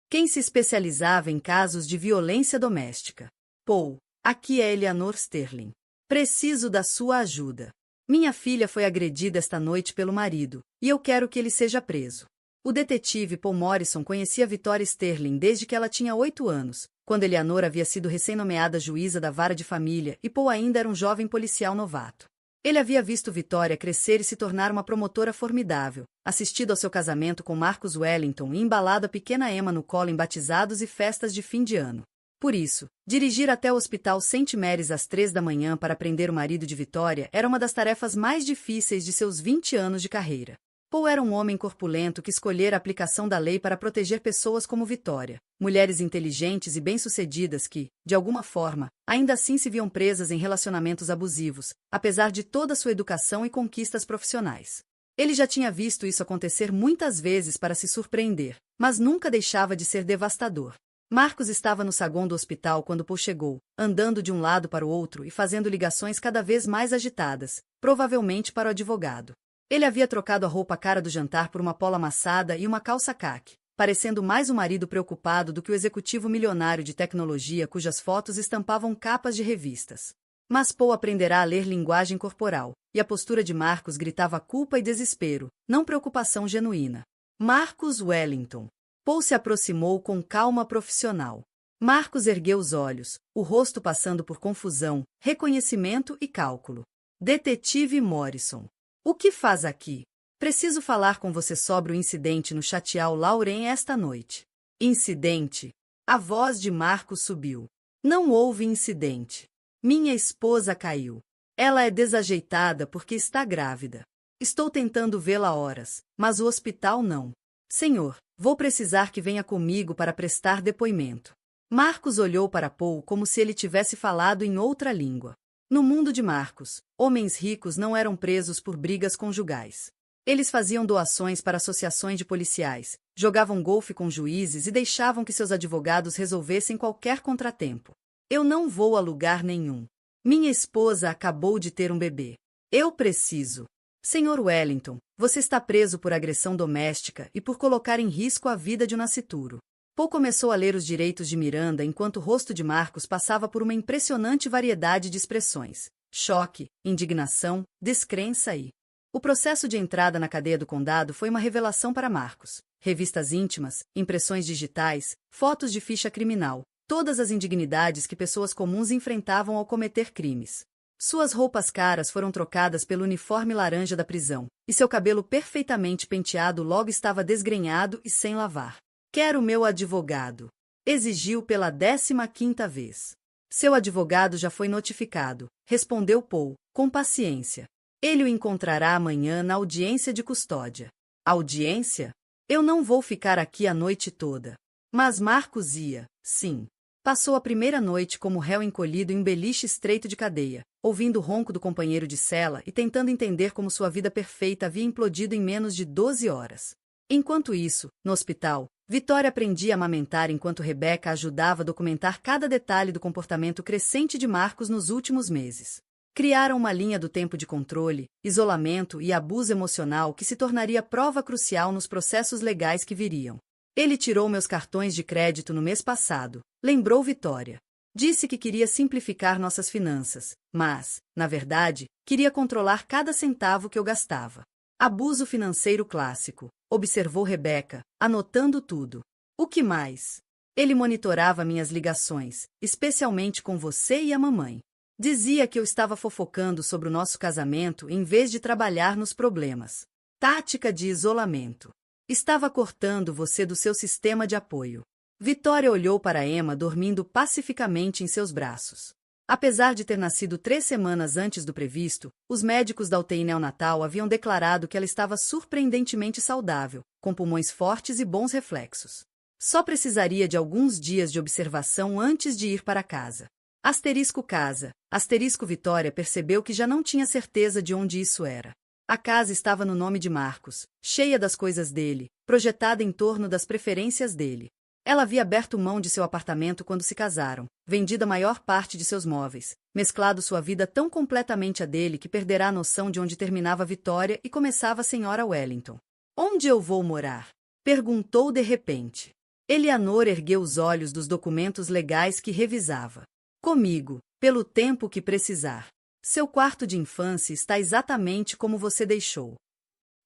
quem se especializava em casos de violência doméstica. Paul, aqui é Eleanor Sterling. Preciso da sua ajuda. Minha filha foi agredida esta noite pelo marido, e eu quero que ele seja preso. O detetive Paul Morrison conhecia Victoria Sterling desde que ela tinha 8 anos, quando Eleanor havia sido recém-nomeada juíza da vara de família e Paul ainda era um jovem policial novato. Ele havia visto Vitória crescer e se tornar uma promotora formidável, assistido ao seu casamento com Marcus Wellington e embalado a pequena Emma no colo em batizados e festas de fim de ano. Por isso, dirigir até o hospital St. Mary's às 3 da manhã para prender o marido de Vitória era uma das tarefas mais difíceis de seus 20 anos de carreira. Paul era um homem corpulento que escolhera a aplicação da lei para proteger pessoas como Vitória, mulheres inteligentes e bem-sucedidas que, de alguma forma, ainda assim se viam presas em relacionamentos abusivos, apesar de toda sua educação e conquistas profissionais. Ele já tinha visto isso acontecer muitas vezes para se surpreender, mas nunca deixava de ser devastador. Marcos estava no saguão do hospital quando Paul chegou, andando de um lado para o outro e fazendo ligações cada vez mais agitadas, provavelmente para o advogado. Ele havia trocado a roupa cara do jantar por uma polo amassada e uma calça caque, parecendo mais um marido preocupado do que o executivo milionário de tecnologia cujas fotos estampavam capas de revistas. Mas Paul aprenderá a ler linguagem corporal, e a postura de Marcos gritava culpa e desespero, não preocupação genuína. Marcus Wellington. Paul se aproximou com calma profissional. Marcos ergueu os olhos, o rosto passando por confusão, reconhecimento e cálculo. Detetive Morrison. O que faz aqui? Preciso falar com você sobre o incidente no Chateau Lauren esta noite. Incidente? A voz de Marcos subiu. Não houve incidente. Minha esposa caiu. Ela é desajeitada porque está grávida. Estou tentando vê-la há horas, mas o hospital não. Senhor, vou precisar que venha comigo para prestar depoimento. Marcos olhou para Paul como se ele tivesse falado em outra língua. No mundo de Marcos, homens ricos não eram presos por brigas conjugais. Eles faziam doações para associações de policiais, jogavam golfe com juízes e deixavam que seus advogados resolvessem qualquer contratempo. Eu não vou a lugar nenhum. Minha esposa acabou de ter um bebê. Eu preciso. Senhor Wellington, você está preso por agressão doméstica e por colocar em risco a vida de um nascituro. Paul começou a ler os direitos de Miranda enquanto o rosto de Marcos passava por uma impressionante variedade de expressões: choque, indignação, descrença e... O processo de entrada na cadeia do condado foi uma revelação para Marcos. Revistas íntimas, impressões digitais, fotos de ficha criminal, todas as indignidades que pessoas comuns enfrentavam ao cometer crimes. Suas roupas caras foram trocadas pelo uniforme laranja da prisão, e seu cabelo perfeitamente penteado logo estava desgrenhado e sem lavar. Quero meu advogado. Exigiu pela 15ª vez. Seu advogado já foi notificado, respondeu Paul, com paciência. Ele o encontrará amanhã na audiência de custódia. Audiência? Eu não vou ficar aqui a noite toda. Mas Marcos ia, sim. Passou a primeira noite como réu encolhido em um beliche estreito de cadeia, ouvindo o ronco do companheiro de cela e tentando entender como sua vida perfeita havia implodido em menos de 12 horas. Enquanto isso, no hospital, Vitória aprendia a amamentar enquanto Rebeca ajudava a documentar cada detalhe do comportamento crescente de Marcos nos últimos meses. Criaram uma linha do tempo de controle, isolamento e abuso emocional que se tornaria prova crucial nos processos legais que viriam. Ele tirou meus cartões de crédito no mês passado, lembrou Vitória. Disse que queria simplificar nossas finanças, mas, na verdade, queria controlar cada centavo que eu gastava. Abuso financeiro clássico, observou Rebeca, anotando tudo. O que mais? Ele monitorava minhas ligações, especialmente com você e a mamãe. Dizia que eu estava fofocando sobre o nosso casamento em vez de trabalhar nos problemas. Tática de isolamento. Estava cortando você do seu sistema de apoio. Vitória olhou para Emma dormindo pacificamente em seus braços. Apesar de ter nascido 3 semanas antes do previsto, os médicos da UTI neonatal haviam declarado que ela estava surpreendentemente saudável, com pulmões fortes e bons reflexos. Só precisaria de alguns dias de observação antes de ir para casa. Asterisco casa. Asterisco Vitória percebeu que já não tinha certeza de onde isso era. A casa estava no nome de Marcos, cheia das coisas dele, projetada em torno das preferências dele. Ela havia aberto mão de seu apartamento quando se casaram, vendido a maior parte de seus móveis, mesclado sua vida tão completamente a dele que perderá a noção de onde terminava Vitória e começava a senhora Wellington. Onde eu vou morar? Perguntou de repente. Eleanor ergueu os olhos dos documentos legais que revisava. Comigo, pelo tempo que precisar. Seu quarto de infância está exatamente como você deixou.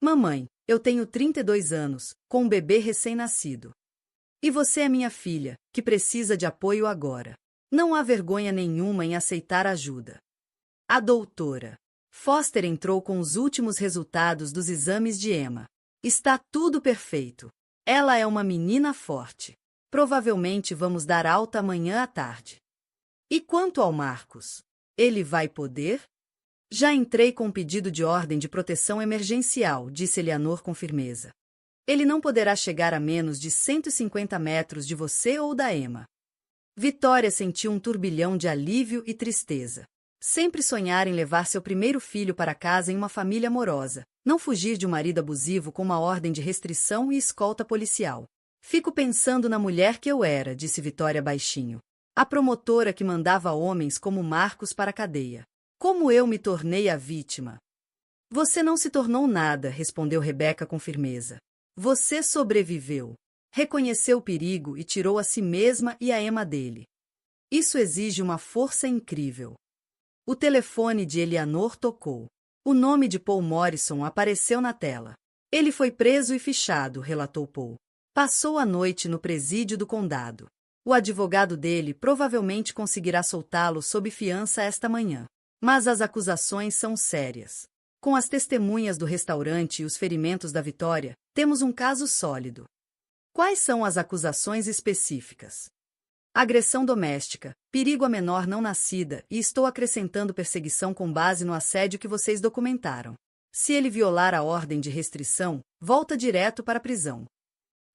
Mamãe, eu tenho 32 anos, com um bebê recém-nascido. E você é minha filha, que precisa de apoio agora. Não há vergonha nenhuma em aceitar ajuda. A doutora Foster entrou com os últimos resultados dos exames de Emma. Está tudo perfeito. Ela é uma menina forte. Provavelmente vamos dar alta amanhã à tarde. E quanto ao Marcos? Ele vai poder? Já entrei com um pedido de ordem de proteção emergencial, disse Eleanor com firmeza. Ele não poderá chegar a menos de 150 metros de você ou da Emma. Vitória sentiu um turbilhão de alívio e tristeza. Sempre sonhar em levar seu primeiro filho para casa em uma família amorosa, não fugir de um marido abusivo com uma ordem de restrição e escolta policial. Fico pensando na mulher que eu era, disse Vitória baixinho. A promotora que mandava homens como Marcos para a cadeia. Como eu me tornei a vítima? Você não se tornou nada, respondeu Rebeca com firmeza. Você sobreviveu. Reconheceu o perigo e tirou a si mesma e a Emma dele. Isso exige uma força incrível. O telefone de Eleanor tocou. O nome de Paul Morrison apareceu na tela. Ele foi preso e fichado, relatou Paul. Passou a noite no presídio do condado. O advogado dele provavelmente conseguirá soltá-lo sob fiança esta manhã. Mas as acusações são sérias. Com as testemunhas do restaurante e os ferimentos da Vitória, temos um caso sólido. Quais são as acusações específicas? Agressão doméstica, perigo à menor não nascida e estou acrescentando perseguição com base no assédio que vocês documentaram. Se ele violar a ordem de restrição, volta direto para a prisão.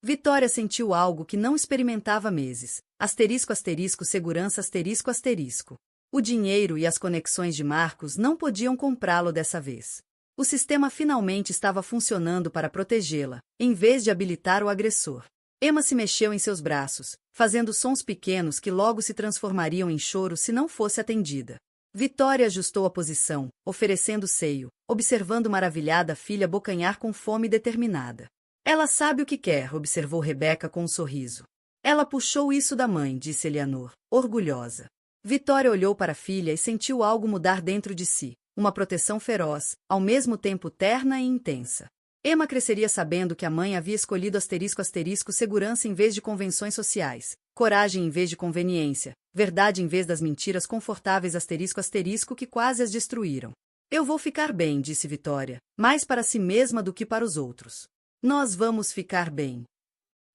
Vitória sentiu algo que não experimentava há meses. Asterisco, asterisco, segurança, asterisco, asterisco. O dinheiro e as conexões de Marcos não podiam comprá-lo dessa vez. O sistema finalmente estava funcionando para protegê-la, em vez de habilitar o agressor. Emma se mexeu em seus braços, fazendo sons pequenos que logo se transformariam em choro se não fosse atendida. Vitória ajustou a posição, oferecendo seio, observando maravilhada a filha bocanhar com fome determinada. Ela sabe o que quer, observou Rebeca com um sorriso. Ela puxou isso da mãe, disse Eleanor, orgulhosa. Vitória olhou para a filha e sentiu algo mudar dentro de si, uma proteção feroz, ao mesmo tempo terna e intensa. Emma cresceria sabendo que a mãe havia escolhido asterisco asterisco segurança em vez de convenções sociais, coragem em vez de conveniência, verdade em vez das mentiras confortáveis asterisco asterisco que quase as destruíram. Eu vou ficar bem, disse Vitória, mais para si mesma do que para os outros. Nós vamos ficar bem.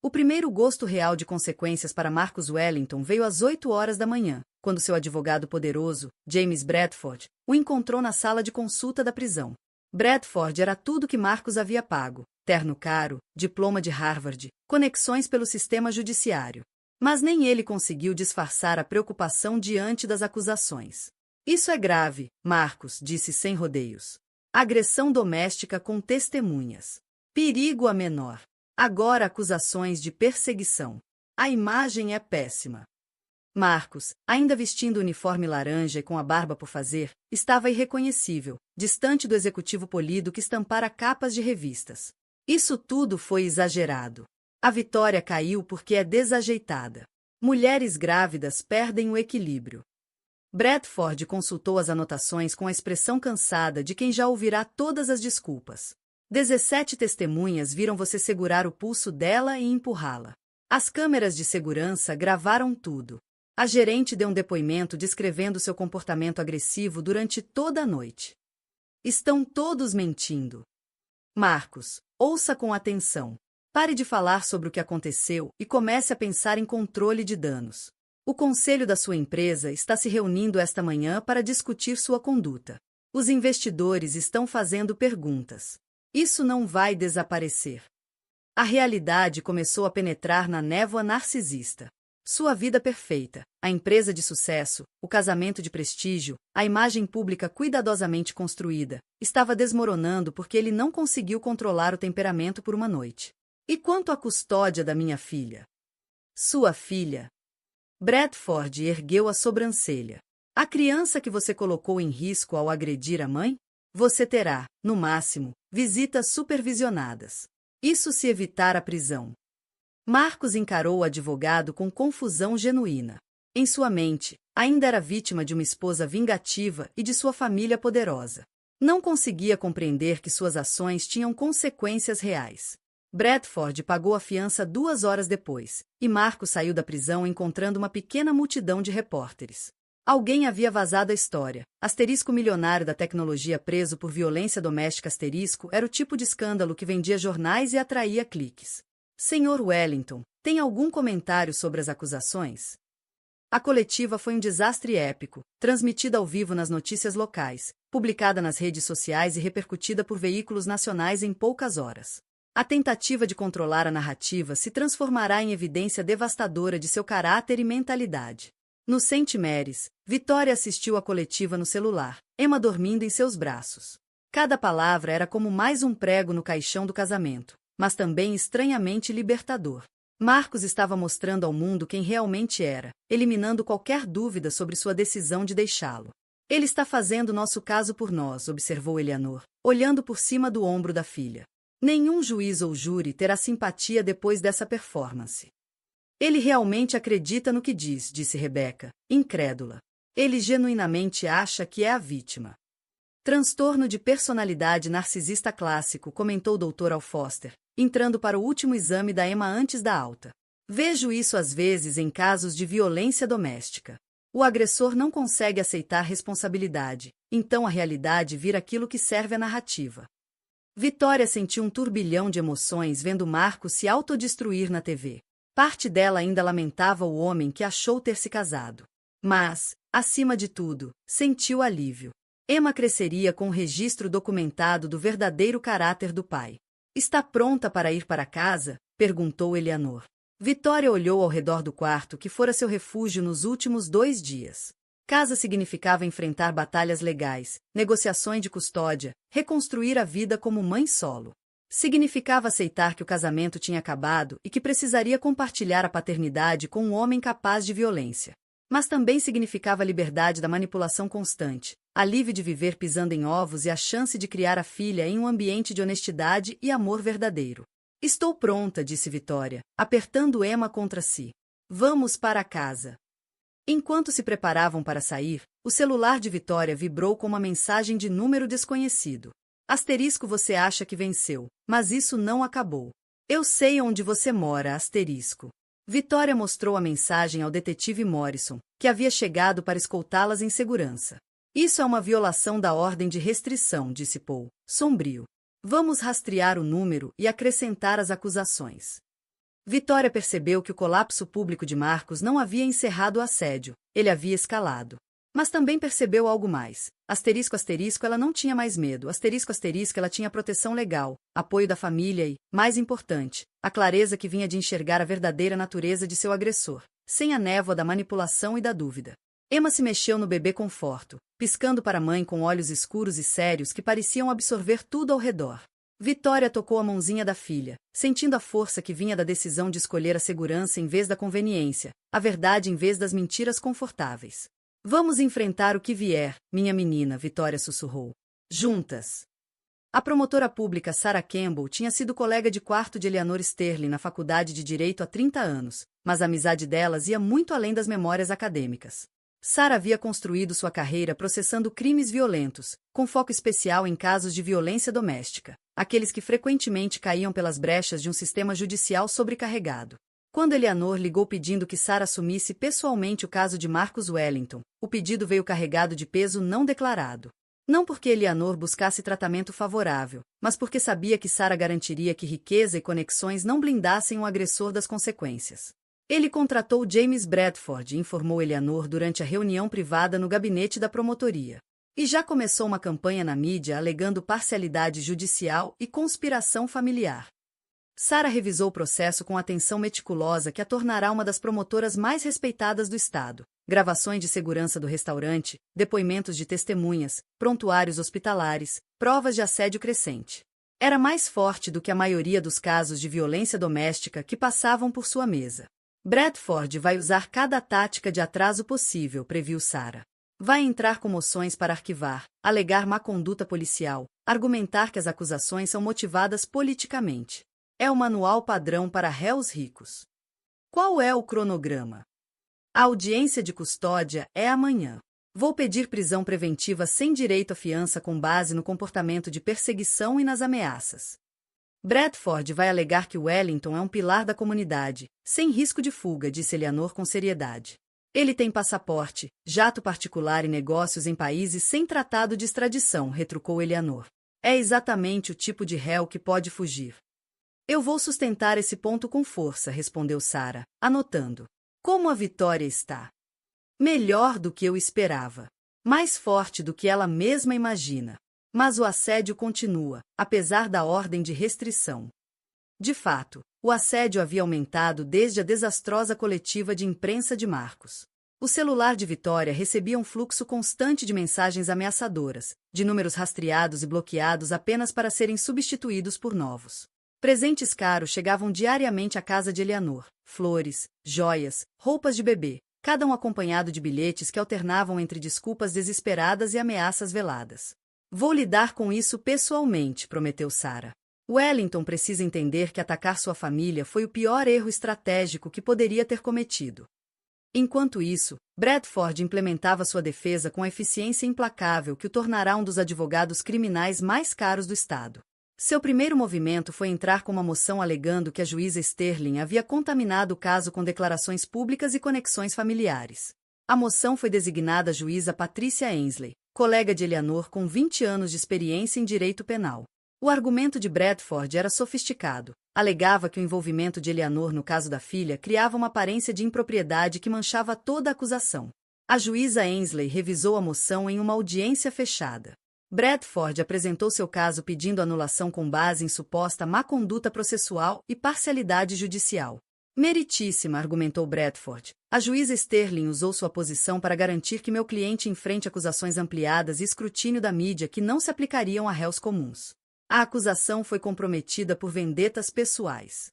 O primeiro gosto real de consequências para Marcus Wellington veio às 8 horas da manhã, quando seu advogado poderoso, James Bradford, o encontrou na sala de consulta da prisão. Bradford era tudo que Marcus havia pago, terno caro, diploma de Harvard, conexões pelo sistema judiciário. Mas nem ele conseguiu disfarçar a preocupação diante das acusações. Isso é grave, Marcus, disse sem rodeios. Agressão doméstica com testemunhas. Perigo à menor. Agora acusações de perseguição. A imagem é péssima. Marcos, ainda vestindo o uniforme laranja e com a barba por fazer, estava irreconhecível, distante do executivo polido que estampara capas de revistas. Isso tudo foi exagerado. A Vitória caiu porque é desajeitada. Mulheres grávidas perdem o equilíbrio. Bradford consultou as anotações com a expressão cansada de quem já ouvirá todas as desculpas. 17 testemunhas viram você segurar o pulso dela e empurrá-la. As câmeras de segurança gravaram tudo. A gerente deu um depoimento descrevendo seu comportamento agressivo durante toda a noite. Estão todos mentindo. Marcos, ouça com atenção. Pare de falar sobre o que aconteceu e comece a pensar em controle de danos. O conselho da sua empresa está se reunindo esta manhã para discutir sua conduta. Os investidores estão fazendo perguntas. Isso não vai desaparecer. A realidade começou a penetrar na névoa narcisista. Sua vida perfeita, a empresa de sucesso, o casamento de prestígio, a imagem pública cuidadosamente construída, estava desmoronando porque ele não conseguiu controlar o temperamento por uma noite. E quanto à custódia da minha filha? Sua filha? Bradford ergueu a sobrancelha. A criança que você colocou em risco ao agredir a mãe? Você terá, no máximo, visitas supervisionadas. Isso se evitar a prisão. Marcos encarou o advogado com confusão genuína. Em sua mente, ainda era vítima de uma esposa vingativa e de sua família poderosa. Não conseguia compreender que suas ações tinham consequências reais. Bradford pagou a fiança 2 horas depois, e Marcos saiu da prisão encontrando uma pequena multidão de repórteres. Alguém havia vazado a história. Asterisco milionário da tecnologia preso por violência doméstica asterisco era o tipo de escândalo que vendia jornais e atraía cliques. Senhor Wellington, tem algum comentário sobre as acusações? A coletiva foi um desastre épico, transmitida ao vivo nas notícias locais, publicada nas redes sociais e repercutida por veículos nacionais em poucas horas. A tentativa de controlar a narrativa se transformará em evidência devastadora de seu caráter e mentalidade. No St. Mary's, Vitória assistiu à coletiva no celular, Emma dormindo em seus braços. Cada palavra era como mais um prego no caixão do casamento, mas também estranhamente libertador. Marcos estava mostrando ao mundo quem realmente era, eliminando qualquer dúvida sobre sua decisão de deixá-lo. Ele está fazendo nosso caso por nós, observou Eleanor, olhando por cima do ombro da filha. Nenhum juiz ou júri terá simpatia depois dessa performance. Ele realmente acredita no que diz, disse Rebecca, incrédula. Ele genuinamente acha que é a vítima. Transtorno de personalidade narcisista clássico, comentou o Dr. Al Foster, entrando para o último exame da Emma antes da alta. Vejo isso às vezes em casos de violência doméstica. O agressor não consegue aceitar responsabilidade, então a realidade vira aquilo que serve à narrativa. Vitória sentiu um turbilhão de emoções vendo Marcos se autodestruir na TV. Parte dela ainda lamentava o homem que achou ter se casado. Mas, acima de tudo, sentiu alívio. Emma cresceria com o registro documentado do verdadeiro caráter do pai. Está pronta para ir para casa? Perguntou Eleanor. Vitória olhou ao redor do quarto que fora seu refúgio nos últimos 2 dias. Casa significava enfrentar batalhas legais, negociações de custódia, reconstruir a vida como mãe solo. Significava aceitar que o casamento tinha acabado e que precisaria compartilhar a paternidade com um homem capaz de violência. Mas também significava a liberdade da manipulação constante, alívio de viver pisando em ovos e a chance de criar a filha em um ambiente de honestidade e amor verdadeiro. Estou pronta, disse Vitória, apertando Emma contra si. Vamos para casa. Enquanto se preparavam para sair, o celular de Vitória vibrou com uma mensagem de número desconhecido. Asterisco, você acha que venceu, mas isso não acabou. Eu sei onde você mora, asterisco. Vitória mostrou a mensagem ao detetive Morrison, que havia chegado para escoltá-las em segurança. Isso é uma violação da ordem de restrição, disse Paul, sombrio. Vamos rastrear o número e acrescentar as acusações. Vitória percebeu que o colapso público de Marcos não havia encerrado o assédio, ele havia escalado. Mas também percebeu algo mais. Asterisco, asterisco, ela não tinha mais medo. Asterisco, asterisco, ela tinha proteção legal, apoio da família e, mais importante, a clareza que vinha de enxergar a verdadeira natureza de seu agressor, sem a névoa da manipulação e da dúvida. Emma se mexeu no bebê conforto, piscando para a mãe com olhos escuros e sérios que pareciam absorver tudo ao redor. Vitória tocou a mãozinha da filha, sentindo a força que vinha da decisão de escolher a segurança em vez da conveniência, a verdade em vez das mentiras confortáveis. Vamos enfrentar o que vier, minha menina, Vitória sussurrou. Juntas. A promotora pública Sarah Campbell tinha sido colega de quarto de Eleanor Sterling na faculdade de Direito há 30 anos, mas a amizade delas ia muito além das memórias acadêmicas. Sarah havia construído sua carreira processando crimes violentos, com foco especial em casos de violência doméstica, aqueles que frequentemente caíam pelas brechas de um sistema judicial sobrecarregado. Quando Eleanor ligou pedindo que Sarah assumisse pessoalmente o caso de Marcus Wellington, o pedido veio carregado de peso não declarado. Não porque Eleanor buscasse tratamento favorável, mas porque sabia que Sarah garantiria que riqueza e conexões não blindassem o agressor das consequências. Ele contratou James Bradford, informou Eleanor durante a reunião privada no gabinete da promotoria. E já começou uma campanha na mídia alegando parcialidade judicial e conspiração familiar. Sarah revisou o processo com atenção meticulosa que a tornará uma das promotoras mais respeitadas do estado. Gravações de segurança do restaurante, depoimentos de testemunhas, prontuários hospitalares, provas de assédio crescente. Era mais forte do que a maioria dos casos de violência doméstica que passavam por sua mesa. Bradford vai usar cada tática de atraso possível, previu Sarah. Vai entrar com moções para arquivar, alegar má conduta policial, argumentar que as acusações são motivadas politicamente. É o manual padrão para réus ricos. Qual é o cronograma? A audiência de custódia é amanhã. Vou pedir prisão preventiva sem direito à fiança com base no comportamento de perseguição e nas ameaças. Bradford vai alegar que Wellington é um pilar da comunidade, sem risco de fuga, disse Eleanor com seriedade. Ele tem passaporte, jato particular e negócios em países sem tratado de extradição, retrucou Eleanor. É exatamente o tipo de réu que pode fugir. Eu vou sustentar esse ponto com força, respondeu Sarah, anotando. Como a Vitória está? Melhor do que eu esperava. Mais forte do que ela mesma imagina. Mas o assédio continua, apesar da ordem de restrição. De fato, o assédio havia aumentado desde a desastrosa coletiva de imprensa de Marcus. O celular de Vitória recebia um fluxo constante de mensagens ameaçadoras, de números rastreados e bloqueados apenas para serem substituídos por novos. Presentes caros chegavam diariamente à casa de Eleanor, flores, joias, roupas de bebê, cada um acompanhado de bilhetes que alternavam entre desculpas desesperadas e ameaças veladas. Vou lidar com isso pessoalmente, prometeu Sarah. Wellington precisa entender que atacar sua família foi o pior erro estratégico que poderia ter cometido. Enquanto isso, Bradford implementava sua defesa com a eficiência implacável que o tornará um dos advogados criminais mais caros do estado. Seu primeiro movimento foi entrar com uma moção alegando que a juíza Sterling havia contaminado o caso com declarações públicas e conexões familiares. A moção foi designada a juíza Patricia Ainsley, colega de Eleanor com 20 anos de experiência em direito penal. O argumento de Bradford era sofisticado. Alegava que o envolvimento de Eleanor no caso da filha criava uma aparência de impropriedade que manchava toda a acusação. A juíza Ainsley revisou a moção em uma audiência fechada. Bradford apresentou seu caso pedindo anulação com base em suposta má conduta processual e parcialidade judicial. Meritíssima, argumentou Bradford. A juíza Sterling usou sua posição para garantir que meu cliente enfrente acusações ampliadas e escrutínio da mídia que não se aplicariam a réus comuns. A acusação foi comprometida por vendetas pessoais.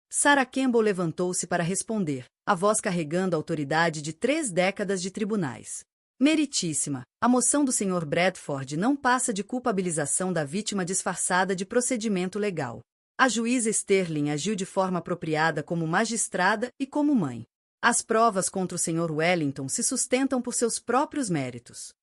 Sarah Campbell levantou-se para responder, a voz carregando a autoridade de 3 décadas de tribunais. Meritíssima, a moção do Sr. Bradford não passa de culpabilização da vítima disfarçada de procedimento legal. A juíza Sterling agiu de forma apropriada como magistrada e como mãe. As provas contra o Sr. Wellington se sustentam por seus próprios méritos.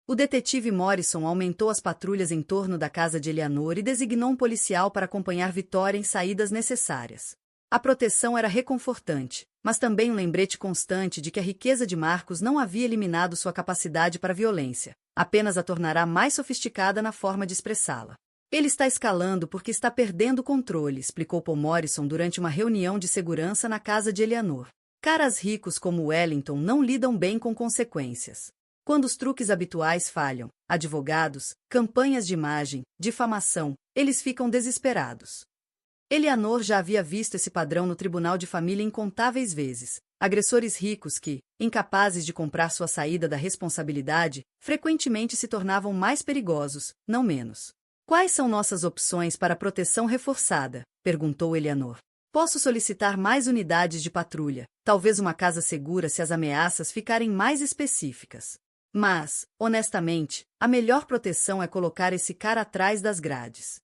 O detetive Morrison aumentou as patrulhas em torno da casa de Eleanor e designou um policial para acompanhar Vitória em saídas necessárias. A proteção era reconfortante, mas também um lembrete constante de que a riqueza de Marcus não havia eliminado sua capacidade para violência, apenas a tornará mais sofisticada na forma de expressá-la. Ele está escalando porque está perdendo o controle, explicou Paul Morrison durante uma reunião de segurança na casa de Eleanor. Caras ricos como Wellington não lidam bem com consequências. Quando os truques habituais falham, advogados, campanhas de imagem, difamação, eles ficam desesperados. Eleanor já havia visto esse padrão no tribunal de família incontáveis vezes. Agressores ricos que, incapazes de comprar sua saída da responsabilidade, frequentemente se tornavam mais perigosos, não menos. Quais são nossas opções para proteção reforçada? Perguntou Eleanor. Posso solicitar mais unidades de patrulha, talvez uma casa segura se as ameaças ficarem mais específicas. Mas, honestamente, a melhor proteção é colocar esse cara atrás das grades.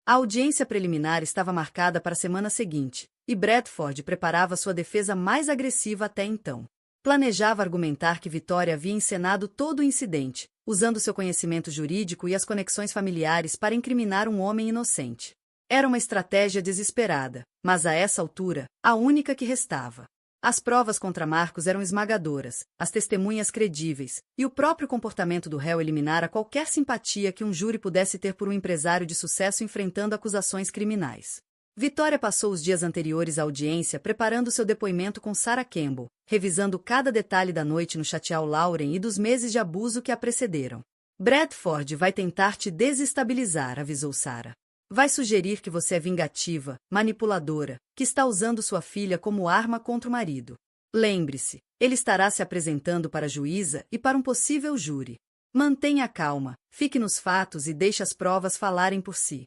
A audiência preliminar estava marcada para a semana seguinte, e Bradford preparava sua defesa mais agressiva até então. Planejava argumentar que Victoria havia encenado todo o incidente, usando seu conhecimento jurídico e as conexões familiares para incriminar um homem inocente. Era uma estratégia desesperada, mas a essa altura, a única que restava. As provas contra Marcos eram esmagadoras, as testemunhas credíveis, e o próprio comportamento do réu eliminara qualquer simpatia que um júri pudesse ter por um empresário de sucesso enfrentando acusações criminais. Victoria passou os dias anteriores à audiência preparando seu depoimento com Sarah Campbell, revisando cada detalhe da noite no Chateau Lauren e dos meses de abuso que a precederam. Bradford vai tentar te desestabilizar, avisou Sarah. Vai sugerir que você é vingativa, manipuladora, que está usando sua filha como arma contra o marido. Lembre-se, ele estará se apresentando para a juíza e para um possível júri. Mantenha calma, fique nos fatos e deixe as provas falarem por si.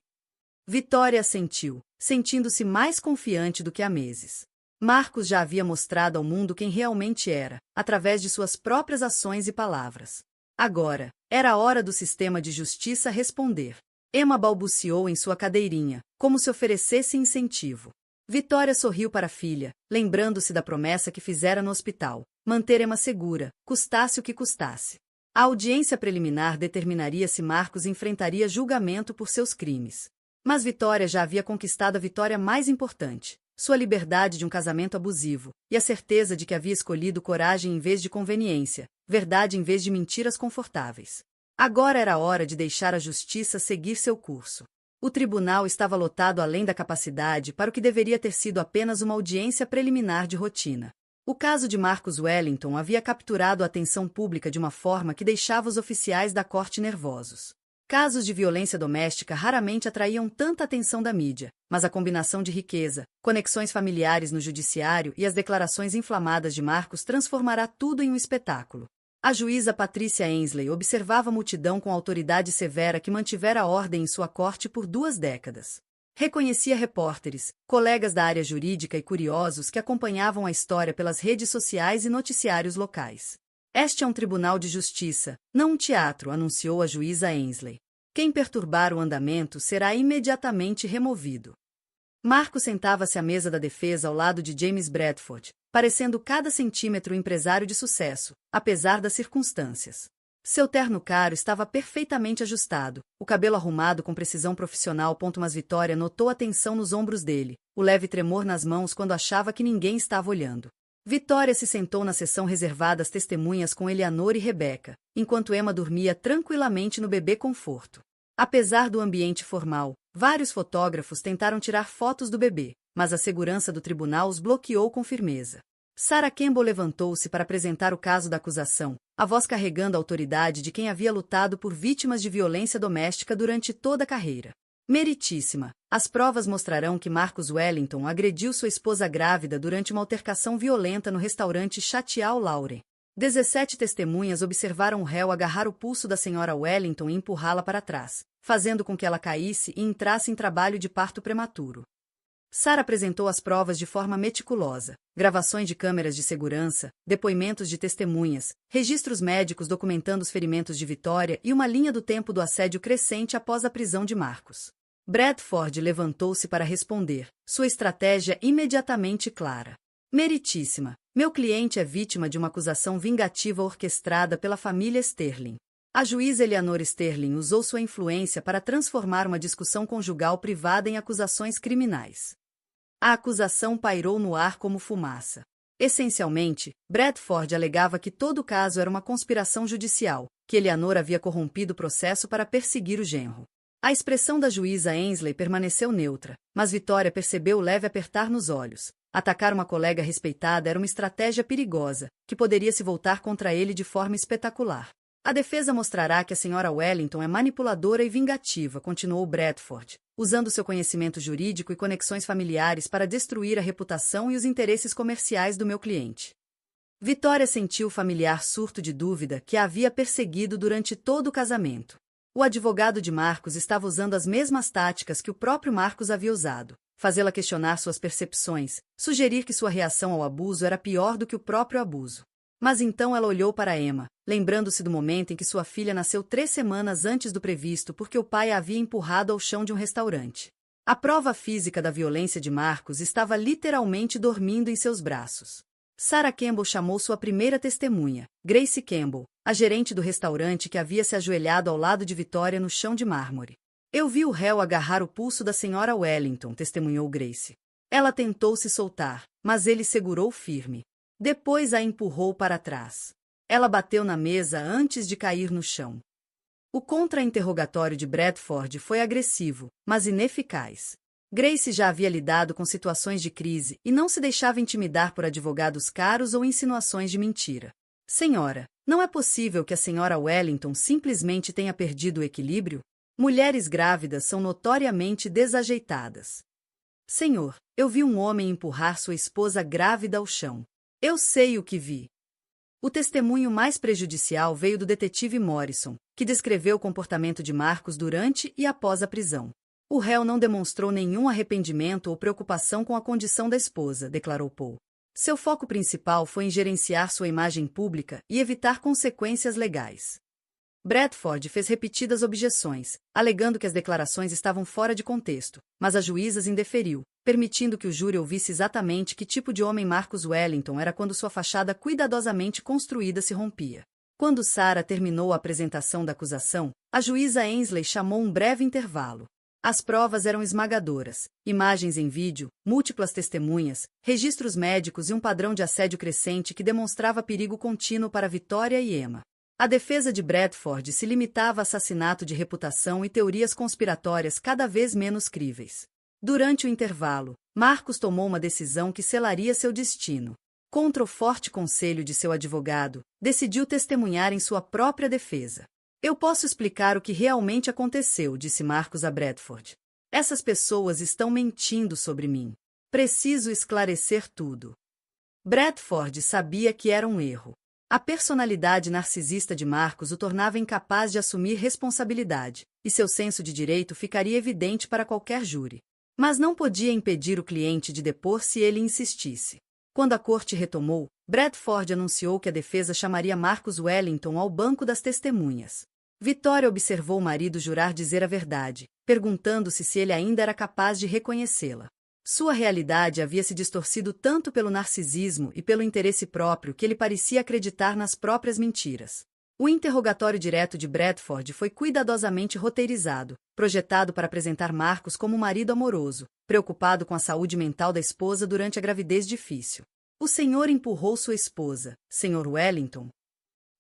Victoria assentiu, sentindo-se mais confiante do que há meses. Marcos já havia mostrado ao mundo quem realmente era, através de suas próprias ações e palavras. Agora, era a hora do sistema de justiça responder. Emma balbuciou em sua cadeirinha, como se oferecesse incentivo. Victoria sorriu para a filha, lembrando-se da promessa que fizera no hospital, manter Emma segura, custasse o que custasse. A audiência preliminar determinaria se Marcos enfrentaria julgamento por seus crimes. Mas Victoria já havia conquistado a vitória mais importante, sua liberdade de um casamento abusivo, e a certeza de que havia escolhido coragem em vez de conveniência, verdade em vez de mentiras confortáveis. Agora era a hora de deixar a justiça seguir seu curso. O tribunal estava lotado além da capacidade para o que deveria ter sido apenas uma audiência preliminar de rotina. O caso de Marcus Wellington havia capturado a atenção pública de uma forma que deixava os oficiais da corte nervosos. Casos de violência doméstica raramente atraíam tanta atenção da mídia, mas a combinação de riqueza, conexões familiares no judiciário e as declarações inflamadas de Marcus transformará tudo em um espetáculo. A juíza Patricia Ainsley observava a multidão com autoridade severa que mantivera a ordem em sua corte por 2 décadas. Reconhecia repórteres, colegas da área jurídica e curiosos que acompanhavam a história pelas redes sociais e noticiários locais. Este é um tribunal de justiça, não um teatro, anunciou a juíza Ainsley. Quem perturbar o andamento será imediatamente removido. Marcos sentava-se à mesa da defesa ao lado de James Bradford, parecendo cada centímetro um empresário de sucesso, apesar das circunstâncias. Seu terno caro estava perfeitamente ajustado, o cabelo arrumado com precisão profissional. Mas Victoria notou a tensão nos ombros dele, o leve tremor nas mãos quando achava que ninguém estava olhando. Victoria se sentou na seção reservada às testemunhas com Eleanor e Rebecca, enquanto Emma dormia tranquilamente no bebê conforto. Apesar do ambiente formal, vários fotógrafos tentaram tirar fotos do bebê, mas a segurança do tribunal os bloqueou com firmeza. Sarah Campbell levantou-se para apresentar o caso da acusação, a voz carregando a autoridade de quem havia lutado por vítimas de violência doméstica durante toda a carreira. Meritíssima, as provas mostrarão que Marcus Wellington agrediu sua esposa grávida durante uma altercação violenta no restaurante Chateau Lauren. 17 testemunhas observaram o réu agarrar o pulso da senhora Wellington e empurrá-la para trás, fazendo com que ela caísse e entrasse em trabalho de parto prematuro. Sarah apresentou as provas de forma meticulosa, gravações de câmeras de segurança, depoimentos de testemunhas, registros médicos documentando os ferimentos de Victoria e uma linha do tempo do assédio crescente após a prisão de Marcus. Bradford levantou-se para responder, sua estratégia imediatamente clara. Meritíssima, meu cliente é vítima de uma acusação vingativa orquestrada pela família Sterling. A juíza Eleanor Sterling usou sua influência para transformar uma discussão conjugal privada em acusações criminais. A acusação pairou no ar como fumaça. Essencialmente, Bradford alegava que todo o caso era uma conspiração judicial, que Eleanor havia corrompido o processo para perseguir o genro. A expressão da juíza Ainsley permaneceu neutra, mas Victoria percebeu o leve apertar nos olhos. Atacar uma colega respeitada era uma estratégia perigosa, que poderia se voltar contra ele de forma espetacular. A defesa mostrará que a senhora Wellington é manipuladora e vingativa, continuou Bradford, usando seu conhecimento jurídico e conexões familiares para destruir a reputação e os interesses comerciais do meu cliente. Victoria sentiu o familiar surto de dúvida que a havia perseguido durante todo o casamento. O advogado de Marcos estava usando as mesmas táticas que o próprio Marcos havia usado, fazê-la questionar suas percepções, sugerir que sua reação ao abuso era pior do que o próprio abuso. Mas então ela olhou para Emma, lembrando-se do momento em que sua filha nasceu 3 semanas antes do previsto porque o pai a havia empurrado ao chão de um restaurante. A prova física da violência de Marcos estava literalmente dormindo em seus braços. Sarah Campbell chamou sua primeira testemunha, Grace Campbell, a gerente do restaurante que havia se ajoelhado ao lado de Victoria no chão de mármore. Eu vi o réu agarrar o pulso da senhora Wellington, testemunhou Grace. Ela tentou se soltar, mas ele segurou firme. Depois a empurrou para trás. Ela bateu na mesa antes de cair no chão. O contra-interrogatório de Bradford foi agressivo, mas ineficaz. Grace já havia lidado com situações de crise e não se deixava intimidar por advogados caros ou insinuações de mentira. Senhora, não é possível que a senhora Wellington simplesmente tenha perdido o equilíbrio? Mulheres grávidas são notoriamente desajeitadas. Senhor, eu vi um homem empurrar sua esposa grávida ao chão. Eu sei o que vi. O testemunho mais prejudicial veio do detetive Morrison, que descreveu o comportamento de Marcos durante e após a prisão. O réu não demonstrou nenhum arrependimento ou preocupação com a condição da esposa, declarou Paul. Seu foco principal foi em gerenciar sua imagem pública e evitar consequências legais. Bradford fez repetidas objeções, alegando que as declarações estavam fora de contexto, mas a juíza indeferiu, permitindo que o júri ouvisse exatamente que tipo de homem Marcus Wellington era quando sua fachada cuidadosamente construída se rompia. Quando Sarah terminou a apresentação da acusação, a juíza Ainsley chamou um breve intervalo. As provas eram esmagadoras: imagens em vídeo, múltiplas testemunhas, registros médicos e um padrão de assédio crescente que demonstrava perigo contínuo para Victoria e Emma. A defesa de Bradford se limitava a assassinato de reputação e teorias conspiratórias cada vez menos críveis. Durante o intervalo, Marcos tomou uma decisão que selaria seu destino. Contra o forte conselho de seu advogado, decidiu testemunhar em sua própria defesa. Eu posso explicar o que realmente aconteceu, disse Marcos a Bradford. Essas pessoas estão mentindo sobre mim. Preciso esclarecer tudo. Bradford sabia que era um erro. A personalidade narcisista de Marcos o tornava incapaz de assumir responsabilidade, e seu senso de direito ficaria evidente para qualquer júri. Mas não podia impedir o cliente de depor se ele insistisse. Quando a corte retomou, Bradford anunciou que a defesa chamaria Marcus Wellington ao banco das testemunhas. Victoria observou o marido jurar dizer a verdade, perguntando-se se ele ainda era capaz de reconhecê-la. Sua realidade havia se distorcido tanto pelo narcisismo e pelo interesse próprio que ele parecia acreditar nas próprias mentiras. O interrogatório direto de Bradford foi cuidadosamente roteirizado, projetado para apresentar Marcos como um marido amoroso, preocupado com a saúde mental da esposa durante a gravidez difícil. O senhor empurrou sua esposa, Sr. Wellington?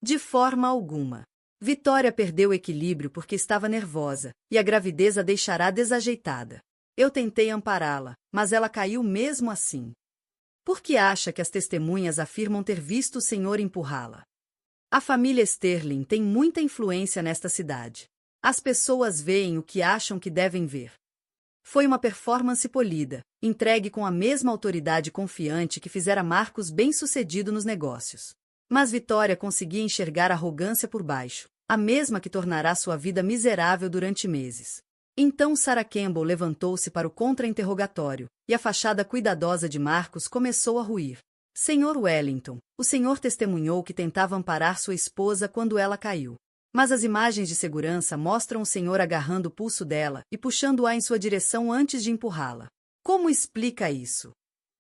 De forma alguma. Victoria perdeu o equilíbrio porque estava nervosa, e a gravidez a deixará desajeitada. Eu tentei ampará-la, mas ela caiu mesmo assim. Por que acha que as testemunhas afirmam ter visto o senhor empurrá-la? A família Sterling tem muita influência nesta cidade. As pessoas veem o que acham que devem ver. Foi uma performance polida, entregue com a mesma autoridade confiante que fizera Marcos bem-sucedido nos negócios. Mas Victoria conseguia enxergar arrogância por baixo, a mesma que tornará sua vida miserável durante meses. Então Sarah Campbell levantou-se para o contra-interrogatório, e a fachada cuidadosa de Marcos começou a ruir. Sr. Wellington, o senhor testemunhou que tentava amparar sua esposa quando ela caiu. Mas as imagens de segurança mostram o senhor agarrando o pulso dela e puxando-a em sua direção antes de empurrá-la. Como explica isso?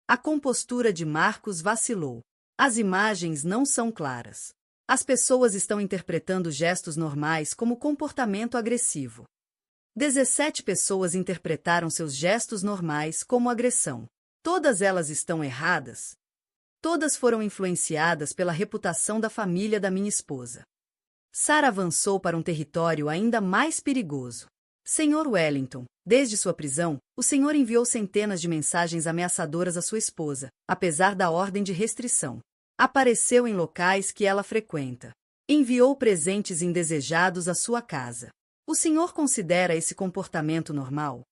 A compostura de Marcos vacilou. As imagens não são claras. As pessoas estão interpretando gestos normais como comportamento agressivo. 17 pessoas interpretaram seus gestos normais como agressão. Todas elas estão erradas? Todas foram influenciadas pela reputação da família da minha esposa. Sarah avançou para um território ainda mais perigoso. Sr. Wellington, desde sua prisão, o senhor enviou centenas de mensagens ameaçadoras à sua esposa, apesar da ordem de restrição. Apareceu em locais que ela frequenta. Enviou presentes indesejados à sua casa. O senhor considera esse comportamento normal?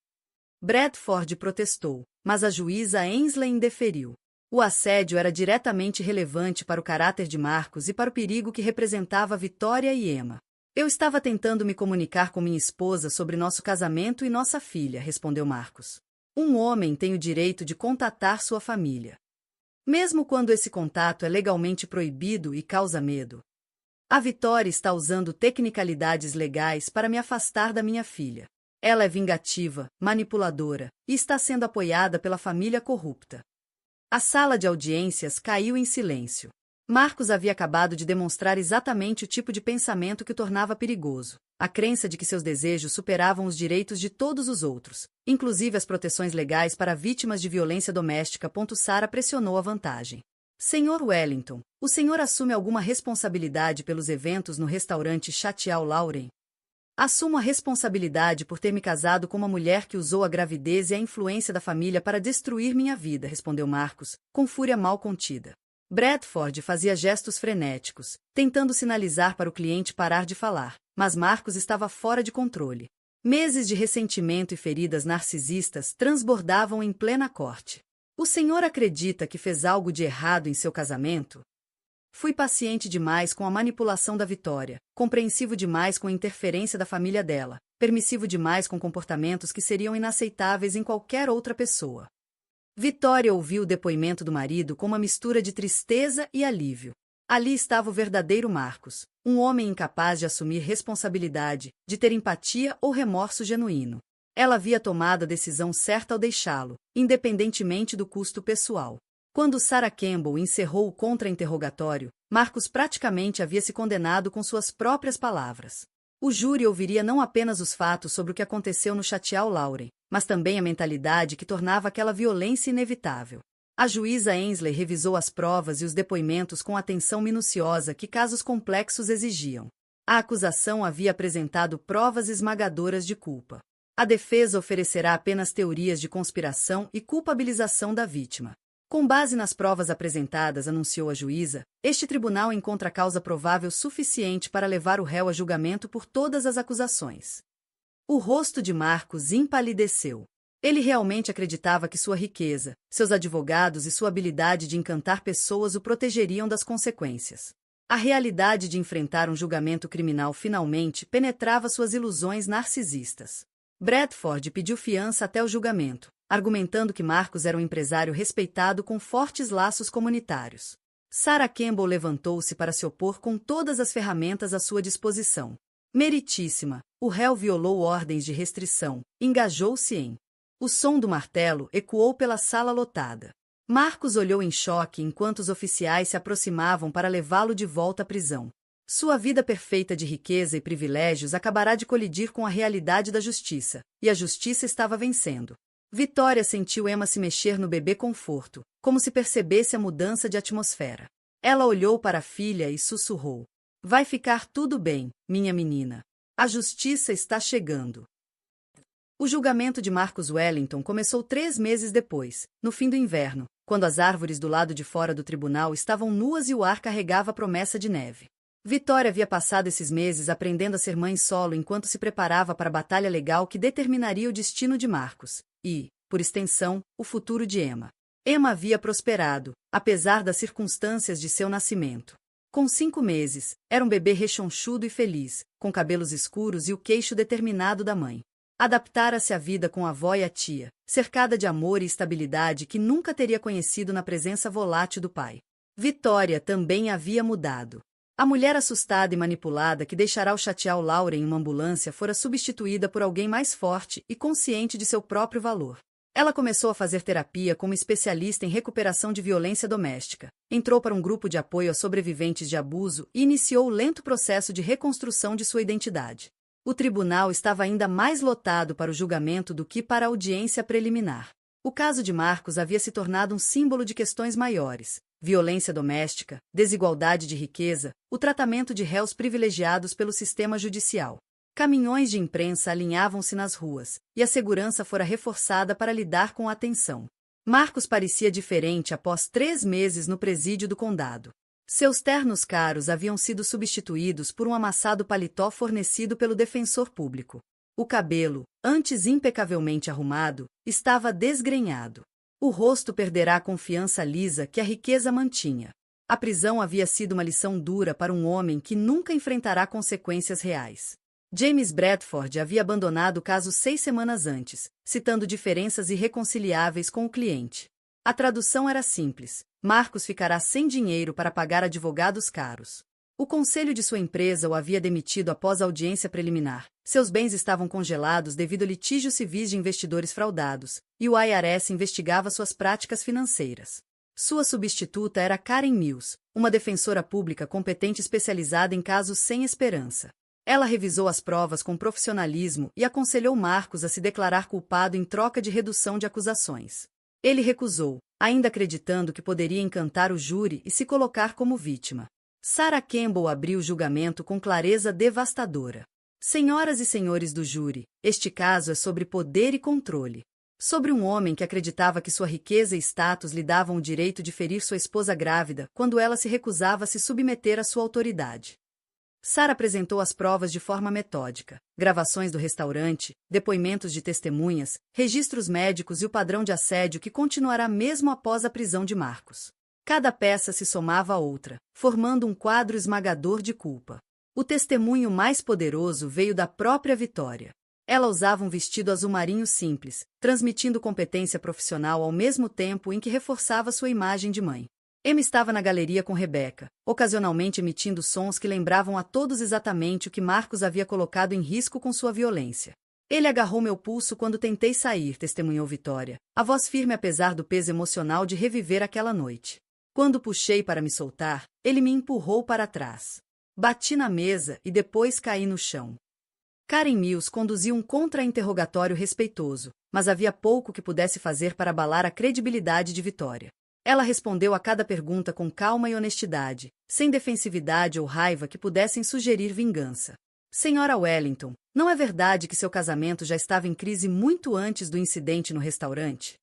Bradford protestou, mas a juíza Ainsley indeferiu. O assédio era diretamente relevante para o caráter de Marcos e para o perigo que representava Victoria e Emma. Eu estava tentando me comunicar com minha esposa sobre nosso casamento e nossa filha, respondeu Marcos. Um homem tem o direito de contatar sua família, mesmo quando esse contato é legalmente proibido e causa medo. A Vitória está usando tecnicalidades legais para me afastar da minha filha. Ela é vingativa, manipuladora, e está sendo apoiada pela família corrupta. A sala de audiências caiu em silêncio. Marcos havia acabado de demonstrar exatamente o tipo de pensamento que o tornava perigoso. A crença de que seus desejos superavam os direitos de todos os outros, inclusive as proteções legais para vítimas de violência doméstica. Sarah pressionou a vantagem. Senhor Wellington, o senhor assume alguma responsabilidade pelos eventos no restaurante Chatial Lauren? Assumo a responsabilidade por ter me casado com uma mulher que usou a gravidez e a influência da família para destruir minha vida, respondeu Marcos, com fúria mal contida. Bradford fazia gestos frenéticos, tentando sinalizar para o cliente parar de falar, mas Marcos estava fora de controle. Meses de ressentimento e feridas narcisistas transbordavam em plena corte. O senhor acredita que fez algo de errado em seu casamento? Fui paciente demais com a manipulação da Vitória, compreensivo demais com a interferência da família dela, permissivo demais com comportamentos que seriam inaceitáveis em qualquer outra pessoa. Vitória ouviu o depoimento do marido com uma mistura de tristeza e alívio. Ali estava o verdadeiro Marcos, um homem incapaz de assumir responsabilidade, de ter empatia ou remorso genuíno. Ela havia tomado a decisão certa ao deixá-lo, independentemente do custo pessoal. Quando Sarah Campbell encerrou o contra-interrogatório, Marcos praticamente havia se condenado com suas próprias palavras. O júri ouviria não apenas os fatos sobre o que aconteceu no Chatial Lauren, mas também a mentalidade que tornava aquela violência inevitável. A juíza Ainsley revisou as provas e os depoimentos com atenção minuciosa que casos complexos exigiam. A acusação havia apresentado provas esmagadoras de culpa. A defesa oferecerá apenas teorias de conspiração e culpabilização da vítima. Com base nas provas apresentadas, anunciou a juíza, este tribunal encontra causa provável suficiente para levar o réu a julgamento por todas as acusações. O rosto de Marcos empalideceu. Ele realmente acreditava que sua riqueza, seus advogados e sua habilidade de encantar pessoas o protegeriam das consequências. A realidade de enfrentar um julgamento criminal finalmente penetrava suas ilusões narcisistas. Bradford pediu fiança até o julgamento, argumentando que Marcos era um empresário respeitado com fortes laços comunitários. Sarah Campbell levantou-se para se opor com todas as ferramentas à sua disposição. Meritíssima, o réu violou ordens de restrição, engajou-se em. O som do martelo ecoou pela sala lotada. Marcos olhou em choque enquanto os oficiais se aproximavam para levá-lo de volta à prisão. Sua vida perfeita de riqueza e privilégios acabará de colidir com a realidade da justiça, e a justiça estava vencendo. Vitória sentiu Emma se mexer no bebê conforto, como se percebesse a mudança de atmosfera. Ela olhou para a filha e sussurrou. Vai ficar tudo bem, minha menina. A justiça está chegando. O julgamento de Marcus Wellington começou 3 meses depois, no fim do inverno, quando as árvores do lado de fora do tribunal estavam nuas e o ar carregava a promessa de neve. Vitória havia passado esses meses aprendendo a ser mãe solo enquanto se preparava para a batalha legal que determinaria o destino de Marcos e, por extensão, o futuro de Emma. Emma havia prosperado, apesar das circunstâncias de seu nascimento. Com 5 meses, era um bebê rechonchudo e feliz, com cabelos escuros e o queixo determinado da mãe. Adaptara-se à vida com a avó e a tia, cercada de amor e estabilidade que nunca teria conhecido na presença volátil do pai. Vitória também havia mudado. A mulher assustada e manipulada que deixará o Chatial Lauren em uma ambulância fora substituída por alguém mais forte e consciente de seu próprio valor. Ela começou a fazer terapia como especialista em recuperação de violência doméstica, entrou para um grupo de apoio a sobreviventes de abuso e iniciou o lento processo de reconstrução de sua identidade. O tribunal estava ainda mais lotado para o julgamento do que para a audiência preliminar. O caso de Marcos havia se tornado um símbolo de questões maiores: violência doméstica, desigualdade de riqueza, o tratamento de réus privilegiados pelo sistema judicial. Caminhões de imprensa alinhavam-se nas ruas, e a segurança fora reforçada para lidar com a tensão. Marcos parecia diferente após 3 meses no presídio do condado. Seus ternos caros haviam sido substituídos por um amassado paletó fornecido pelo defensor público. O cabelo, antes impecavelmente arrumado, estava desgrenhado. O rosto perderá a confiança lisa que a riqueza mantinha. A prisão havia sido uma lição dura para um homem que nunca enfrentará consequências reais. James Bradford havia abandonado o caso 6 semanas antes, citando diferenças irreconciliáveis com o cliente. A tradução era simples: Marcos ficará sem dinheiro para pagar advogados caros. O conselho de sua empresa o havia demitido após a audiência preliminar. Seus bens estavam congelados devido a litígios civis de investidores fraudados, e o IRS investigava suas práticas financeiras. Sua substituta era Karen Mills, uma defensora pública competente especializada em casos sem esperança. Ela revisou as provas com profissionalismo e aconselhou Marcos a se declarar culpado em troca de redução de acusações. Ele recusou, ainda acreditando que poderia encantar o júri e se colocar como vítima. Sarah Campbell abriu o julgamento com clareza devastadora. Senhoras e senhores do júri, este caso é sobre poder e controle. Sobre um homem que acreditava que sua riqueza e status lhe davam o direito de ferir sua esposa grávida quando ela se recusava a se submeter à sua autoridade. Sarah apresentou as provas de forma metódica: gravações do restaurante, depoimentos de testemunhas, registros médicos e o padrão de assédio que continuará mesmo após a prisão de Marcos. Cada peça se somava à outra, formando um quadro esmagador de culpa. O testemunho mais poderoso veio da própria Vitória. Ela usava um vestido azul marinho simples, transmitindo competência profissional ao mesmo tempo em que reforçava sua imagem de mãe. Emma estava na galeria com Rebecca, ocasionalmente emitindo sons que lembravam a todos exatamente o que Marcos havia colocado em risco com sua violência. Ele agarrou meu pulso quando tentei sair, testemunhou Vitória, a voz firme apesar do peso emocional de reviver aquela noite. Quando puxei para me soltar, ele me empurrou para trás. Bati na mesa e depois caí no chão. Karen Mills conduziu um contra-interrogatório respeitoso, mas havia pouco que pudesse fazer para abalar a credibilidade de Vitória. Ela respondeu a cada pergunta com calma e honestidade, sem defensividade ou raiva que pudessem sugerir vingança. Senhora Wellington, não é verdade que seu casamento já estava em crise muito antes do incidente no restaurante?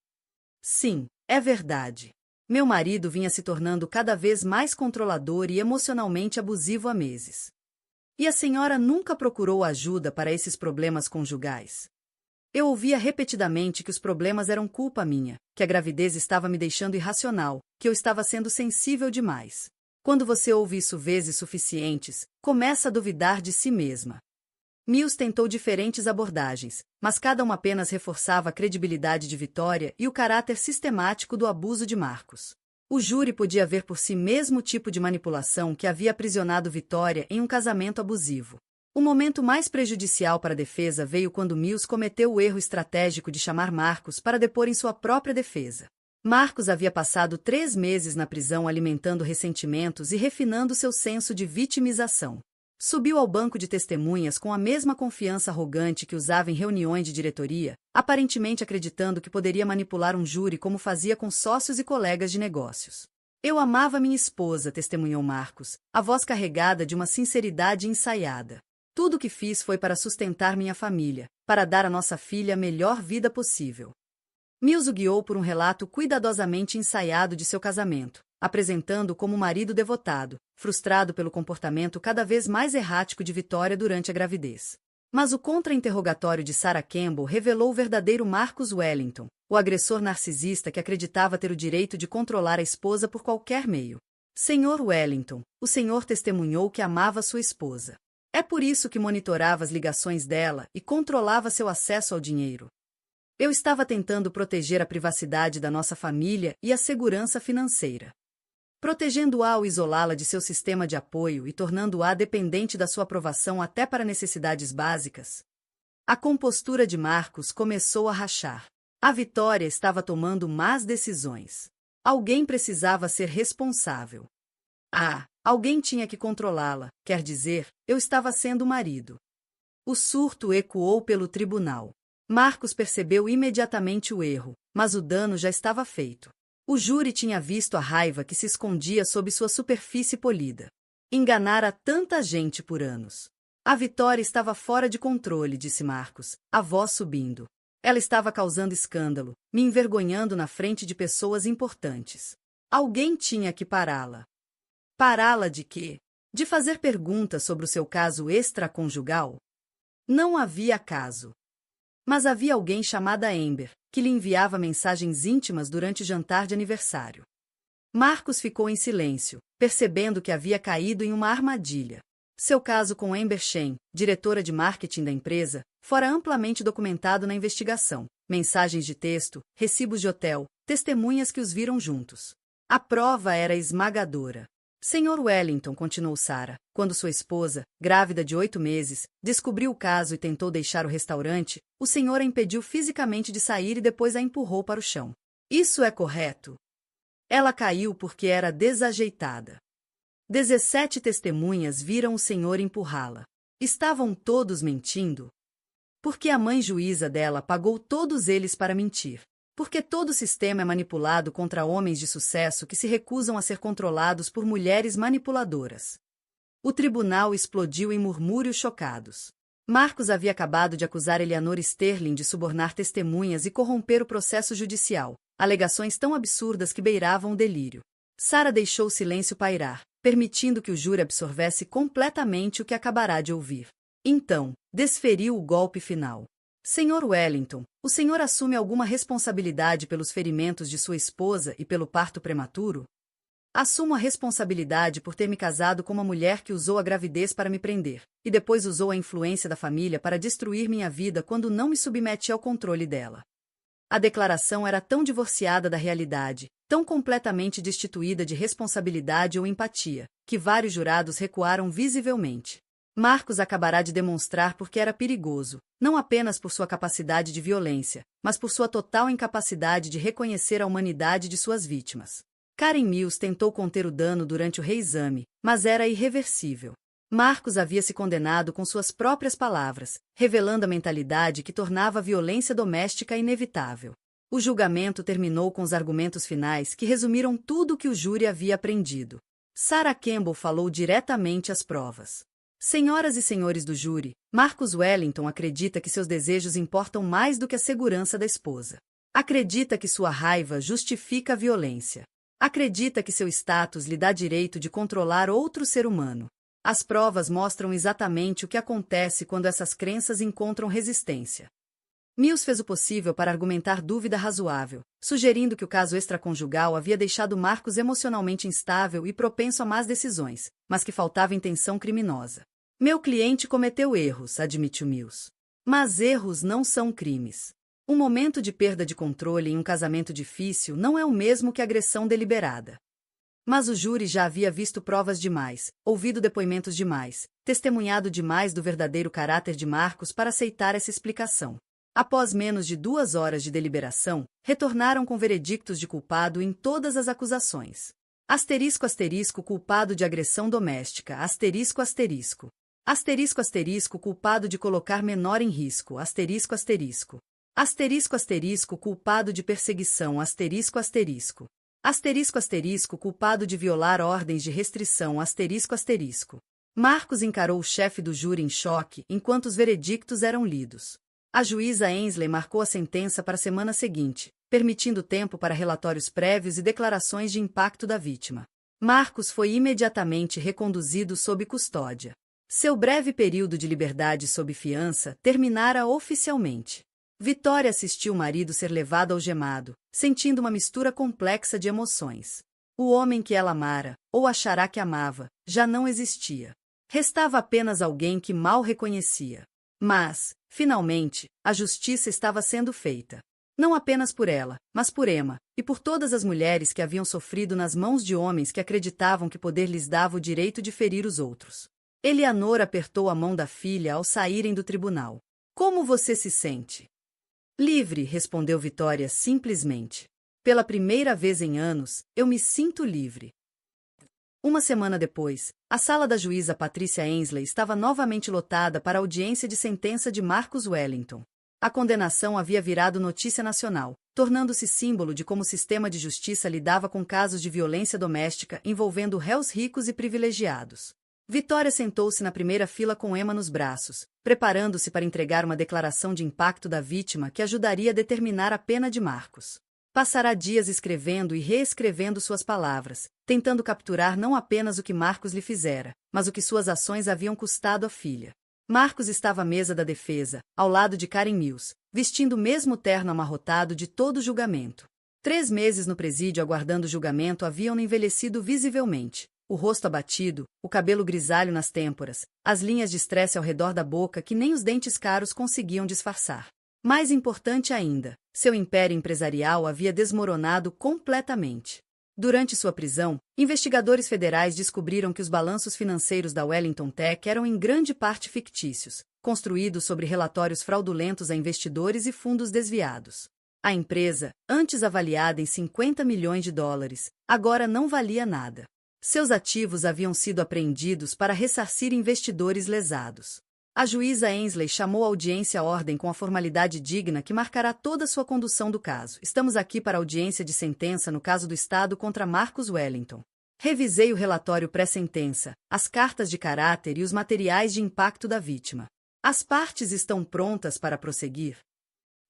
Sim, é verdade. Meu marido vinha se tornando cada vez mais controlador e emocionalmente abusivo há meses. E a senhora nunca procurou ajuda para esses problemas conjugais? Eu ouvia repetidamente que os problemas eram culpa minha, que a gravidez estava me deixando irracional, que eu estava sendo sensível demais. Quando você ouve isso vezes suficientes, começa a duvidar de si mesma. Mills tentou diferentes abordagens, mas cada uma apenas reforçava a credibilidade de Vitória e o caráter sistemático do abuso de Marcos. O júri podia ver por si mesmo o tipo de manipulação que havia aprisionado Vitória em um casamento abusivo. O momento mais prejudicial para a defesa veio quando Mills cometeu o erro estratégico de chamar Marcos para depor em sua própria defesa. Marcos havia passado 3 meses na prisão alimentando ressentimentos e refinando seu senso de vitimização. Subiu ao banco de testemunhas com a mesma confiança arrogante que usava em reuniões de diretoria, aparentemente acreditando que poderia manipular um júri como fazia com sócios e colegas de negócios. Eu amava minha esposa, testemunhou Marcos, a voz carregada de uma sinceridade ensaiada. Tudo o que fiz foi para sustentar minha família, para dar à nossa filha a melhor vida possível. Mills o guiou por um relato cuidadosamente ensaiado de seu casamento, apresentando-o como um marido devotado, frustrado pelo comportamento cada vez mais errático de Vitória durante a gravidez. Mas o contra-interrogatório de Sarah Campbell revelou o verdadeiro Marcus Wellington, o agressor narcisista que acreditava ter o direito de controlar a esposa por qualquer meio. Senhor Wellington, o senhor testemunhou que amava sua esposa. É por isso que monitorava as ligações dela e controlava seu acesso ao dinheiro. Eu estava tentando proteger a privacidade da nossa família e a segurança financeira. Protegendo-a ao isolá-la de seu sistema de apoio e tornando-a dependente da sua aprovação até para necessidades básicas. A compostura de Marcos começou a rachar. A Vitória estava tomando más decisões. Alguém precisava ser responsável. Alguém tinha que controlá-la, quer dizer, eu estava sendo o marido. O surto ecoou pelo tribunal. Marcos percebeu imediatamente o erro, mas o dano já estava feito. O júri tinha visto a raiva que se escondia sob sua superfície polida. Enganara tanta gente por anos. A Vitória estava fora de controle, disse Marcos, a voz subindo. Ela estava causando escândalo, me envergonhando na frente de pessoas importantes. Alguém tinha que pará-la. Pará-la de quê? De fazer perguntas sobre o seu caso extraconjugal? Não havia caso. Mas havia alguém chamada Amber, que lhe enviava mensagens íntimas durante o jantar de aniversário. Marcos ficou em silêncio, percebendo que havia caído em uma armadilha. Seu caso com Amber Chen, diretora de marketing da empresa, fora amplamente documentado na investigação. Mensagens de texto, recibos de hotel, testemunhas que os viram juntos. A prova era esmagadora. Senhor Wellington, continuou Sarah, quando sua esposa, grávida de 8 meses, descobriu o caso e tentou deixar o restaurante, o senhor a impediu fisicamente de sair e depois a empurrou para o chão. Isso é correto? Ela caiu porque era desajeitada. 17 testemunhas viram o senhor empurrá-la. Estavam todos mentindo? Porque a mãe juíza dela pagou todos eles para mentir. Porque todo o sistema é manipulado contra homens de sucesso que se recusam a ser controlados por mulheres manipuladoras. O tribunal explodiu em murmúrios chocados. Marcos havia acabado de acusar Eleanor Sterling de subornar testemunhas e corromper o processo judicial, alegações tão absurdas que beiravam o delírio. Sarah deixou o silêncio pairar, permitindo que o júri absorvesse completamente o que acabará de ouvir. Então, desferiu o golpe final. Senhor Wellington, o senhor assume alguma responsabilidade pelos ferimentos de sua esposa e pelo parto prematuro? Assumo a responsabilidade por ter me casado com uma mulher que usou a gravidez para me prender, e depois usou a influência da família para destruir minha vida quando não me submeti ao controle dela. A declaração era tão divorciada da realidade, tão completamente destituída de responsabilidade ou empatia, que vários jurados recuaram visivelmente. Marcos acabará de demonstrar porque era perigoso, não apenas por sua capacidade de violência, mas por sua total incapacidade de reconhecer a humanidade de suas vítimas. Karen Mills tentou conter o dano durante o reexame, mas era irreversível. Marcos havia se condenado com suas próprias palavras, revelando a mentalidade que tornava a violência doméstica inevitável. O julgamento terminou com os argumentos finais que resumiram tudo o que o júri havia aprendido. Sarah Campbell falou diretamente às provas. Senhoras e senhores do júri, Marcus Wellington acredita que seus desejos importam mais do que a segurança da esposa. Acredita que sua raiva justifica a violência. Acredita que seu status lhe dá direito de controlar outro ser humano. As provas mostram exatamente o que acontece quando essas crenças encontram resistência. Mills fez o possível para argumentar dúvida razoável, sugerindo que o caso extraconjugal havia deixado Marcos emocionalmente instável e propenso a más decisões, mas que faltava intenção criminosa. Meu cliente cometeu erros, admitiu Mills. Mas erros não são crimes. Um momento de perda de controle em um casamento difícil não é o mesmo que agressão deliberada. Mas o júri já havia visto provas demais, ouvido depoimentos demais, testemunhado demais do verdadeiro caráter de Marcos para aceitar essa explicação. Após menos de 2 horas de deliberação, retornaram com veredictos de culpado em todas as acusações. Asterisco asterisco culpado de agressão doméstica, asterisco asterisco. Asterisco asterisco culpado de colocar menor em risco, asterisco asterisco. Asterisco asterisco culpado de perseguição, asterisco asterisco. Asterisco asterisco culpado de violar ordens de restrição, asterisco asterisco. Marcos encarou o chefe do júri em choque enquanto os veredictos eram lidos. A juíza Ainsley marcou a sentença para a semana seguinte, permitindo tempo para relatórios prévios e declarações de impacto da vítima. Marcos foi imediatamente reconduzido sob custódia. Seu breve período de liberdade sob fiança terminara oficialmente. Vitória assistiu o marido ser levado algemado, sentindo uma mistura complexa de emoções. O homem que ela amara, ou achará que amava, já não existia. Restava apenas alguém que mal reconhecia. Mas, finalmente, a justiça estava sendo feita. Não apenas por ela, mas por Emma, e por todas as mulheres que haviam sofrido nas mãos de homens que acreditavam que poder lhes dava o direito de ferir os outros. Eleanor apertou a mão da filha ao saírem do tribunal. Como você se sente? Livre, respondeu Vitória simplesmente. Pela primeira vez em anos, eu me sinto livre. Uma semana depois, a sala da juíza Patricia Ainsley estava novamente lotada para a audiência de sentença de Marcus Wellington. A condenação havia virado notícia nacional, tornando-se símbolo de como o sistema de justiça lidava com casos de violência doméstica envolvendo réus ricos e privilegiados. Vitória sentou-se na primeira fila com Emma nos braços, preparando-se para entregar uma declaração de impacto da vítima que ajudaria a determinar a pena de Marcus. Passará dias escrevendo e reescrevendo suas palavras, tentando capturar não apenas o que Marcus lhe fizera, mas o que suas ações haviam custado à filha. Marcus estava à mesa da defesa, ao lado de Karen Mills, vestindo o mesmo terno amarrotado de todo o julgamento. 3 meses no presídio aguardando julgamento haviam envelhecido visivelmente. O rosto abatido, o cabelo grisalho nas têmporas, as linhas de estresse ao redor da boca que nem os dentes caros conseguiam disfarçar. Mais importante ainda, seu império empresarial havia desmoronado completamente. Durante sua prisão, investigadores federais descobriram que os balanços financeiros da Wellington Tech eram em grande parte fictícios, construídos sobre relatórios fraudulentos a investidores e fundos desviados. A empresa, antes avaliada em 50 milhões de dólares, agora não valia nada. Seus ativos haviam sido apreendidos para ressarcir investidores lesados. A juíza Ainsley chamou a audiência à ordem com a formalidade digna que marcará toda sua condução do caso. Estamos aqui para a audiência de sentença no caso do Estado contra Marcus Wellington. Revisei o relatório pré-sentença, as cartas de caráter e os materiais de impacto da vítima. As partes estão prontas para prosseguir?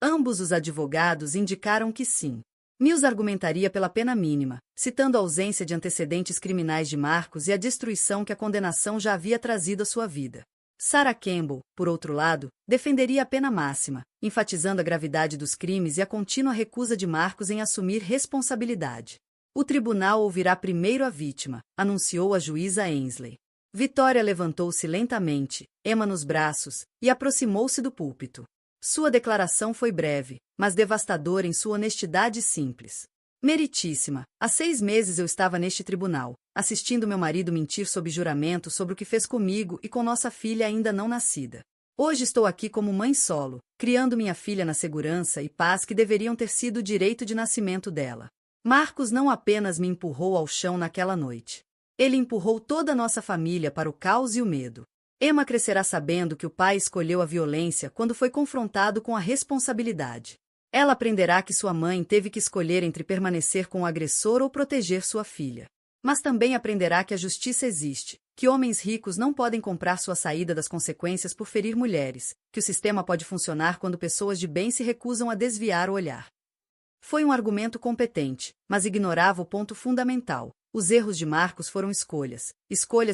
Ambos os advogados indicaram que sim. Mills argumentaria pela pena mínima, citando a ausência de antecedentes criminais de Marcus e a destruição que a condenação já havia trazido à sua vida. Sarah Campbell, por outro lado, defenderia a pena máxima, enfatizando a gravidade dos crimes e a contínua recusa de Marcus em assumir responsabilidade. O tribunal ouvirá primeiro a vítima, anunciou a juíza Ainsley. Victoria levantou-se lentamente, Emma nos braços, e aproximou-se do púlpito. Sua declaração foi breve, mas devastadora em sua honestidade simples. Meritíssima, há 6 meses eu estava neste tribunal, assistindo meu marido mentir sob juramento sobre o que fez comigo e com nossa filha ainda não nascida. Hoje estou aqui como mãe solo, criando minha filha na segurança e paz que deveriam ter sido o direito de nascimento dela. Marcus não apenas me empurrou ao chão naquela noite. Ele empurrou toda a nossa família para o caos e o medo. Emma crescerá sabendo que o pai escolheu a violência quando foi confrontado com a responsabilidade. Ela aprenderá que sua mãe teve que escolher entre permanecer com o agressor ou proteger sua filha. Mas também aprenderá que a justiça existe, que homens ricos não podem comprar sua saída das consequências por ferir mulheres, que o sistema pode funcionar quando pessoas de bem se recusam a desviar o olhar. Foi um argumento competente, mas ignorava o ponto fundamental. Os erros de Marcus foram escolhas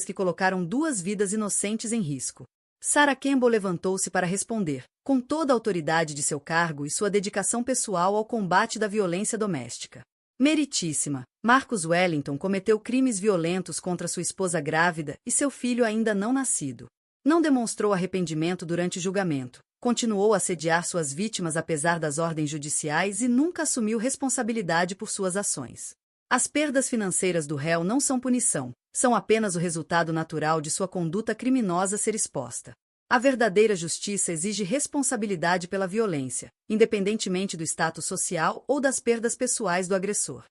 que colocaram 2 vidas inocentes em risco. Sarah Campbell levantou-se para responder, com toda a autoridade de seu cargo e sua dedicação pessoal ao combate da violência doméstica. Meritíssima, Marcus Wellington cometeu crimes violentos contra sua esposa grávida e seu filho ainda não nascido. Não demonstrou arrependimento durante o julgamento, continuou a assediar suas vítimas apesar das ordens judiciais e nunca assumiu responsabilidade por suas ações. As perdas financeiras do réu não são punição, são apenas o resultado natural de sua conduta criminosa ser exposta. A verdadeira justiça exige responsabilidade pela violência, independentemente do status social ou das perdas pessoais do agressor.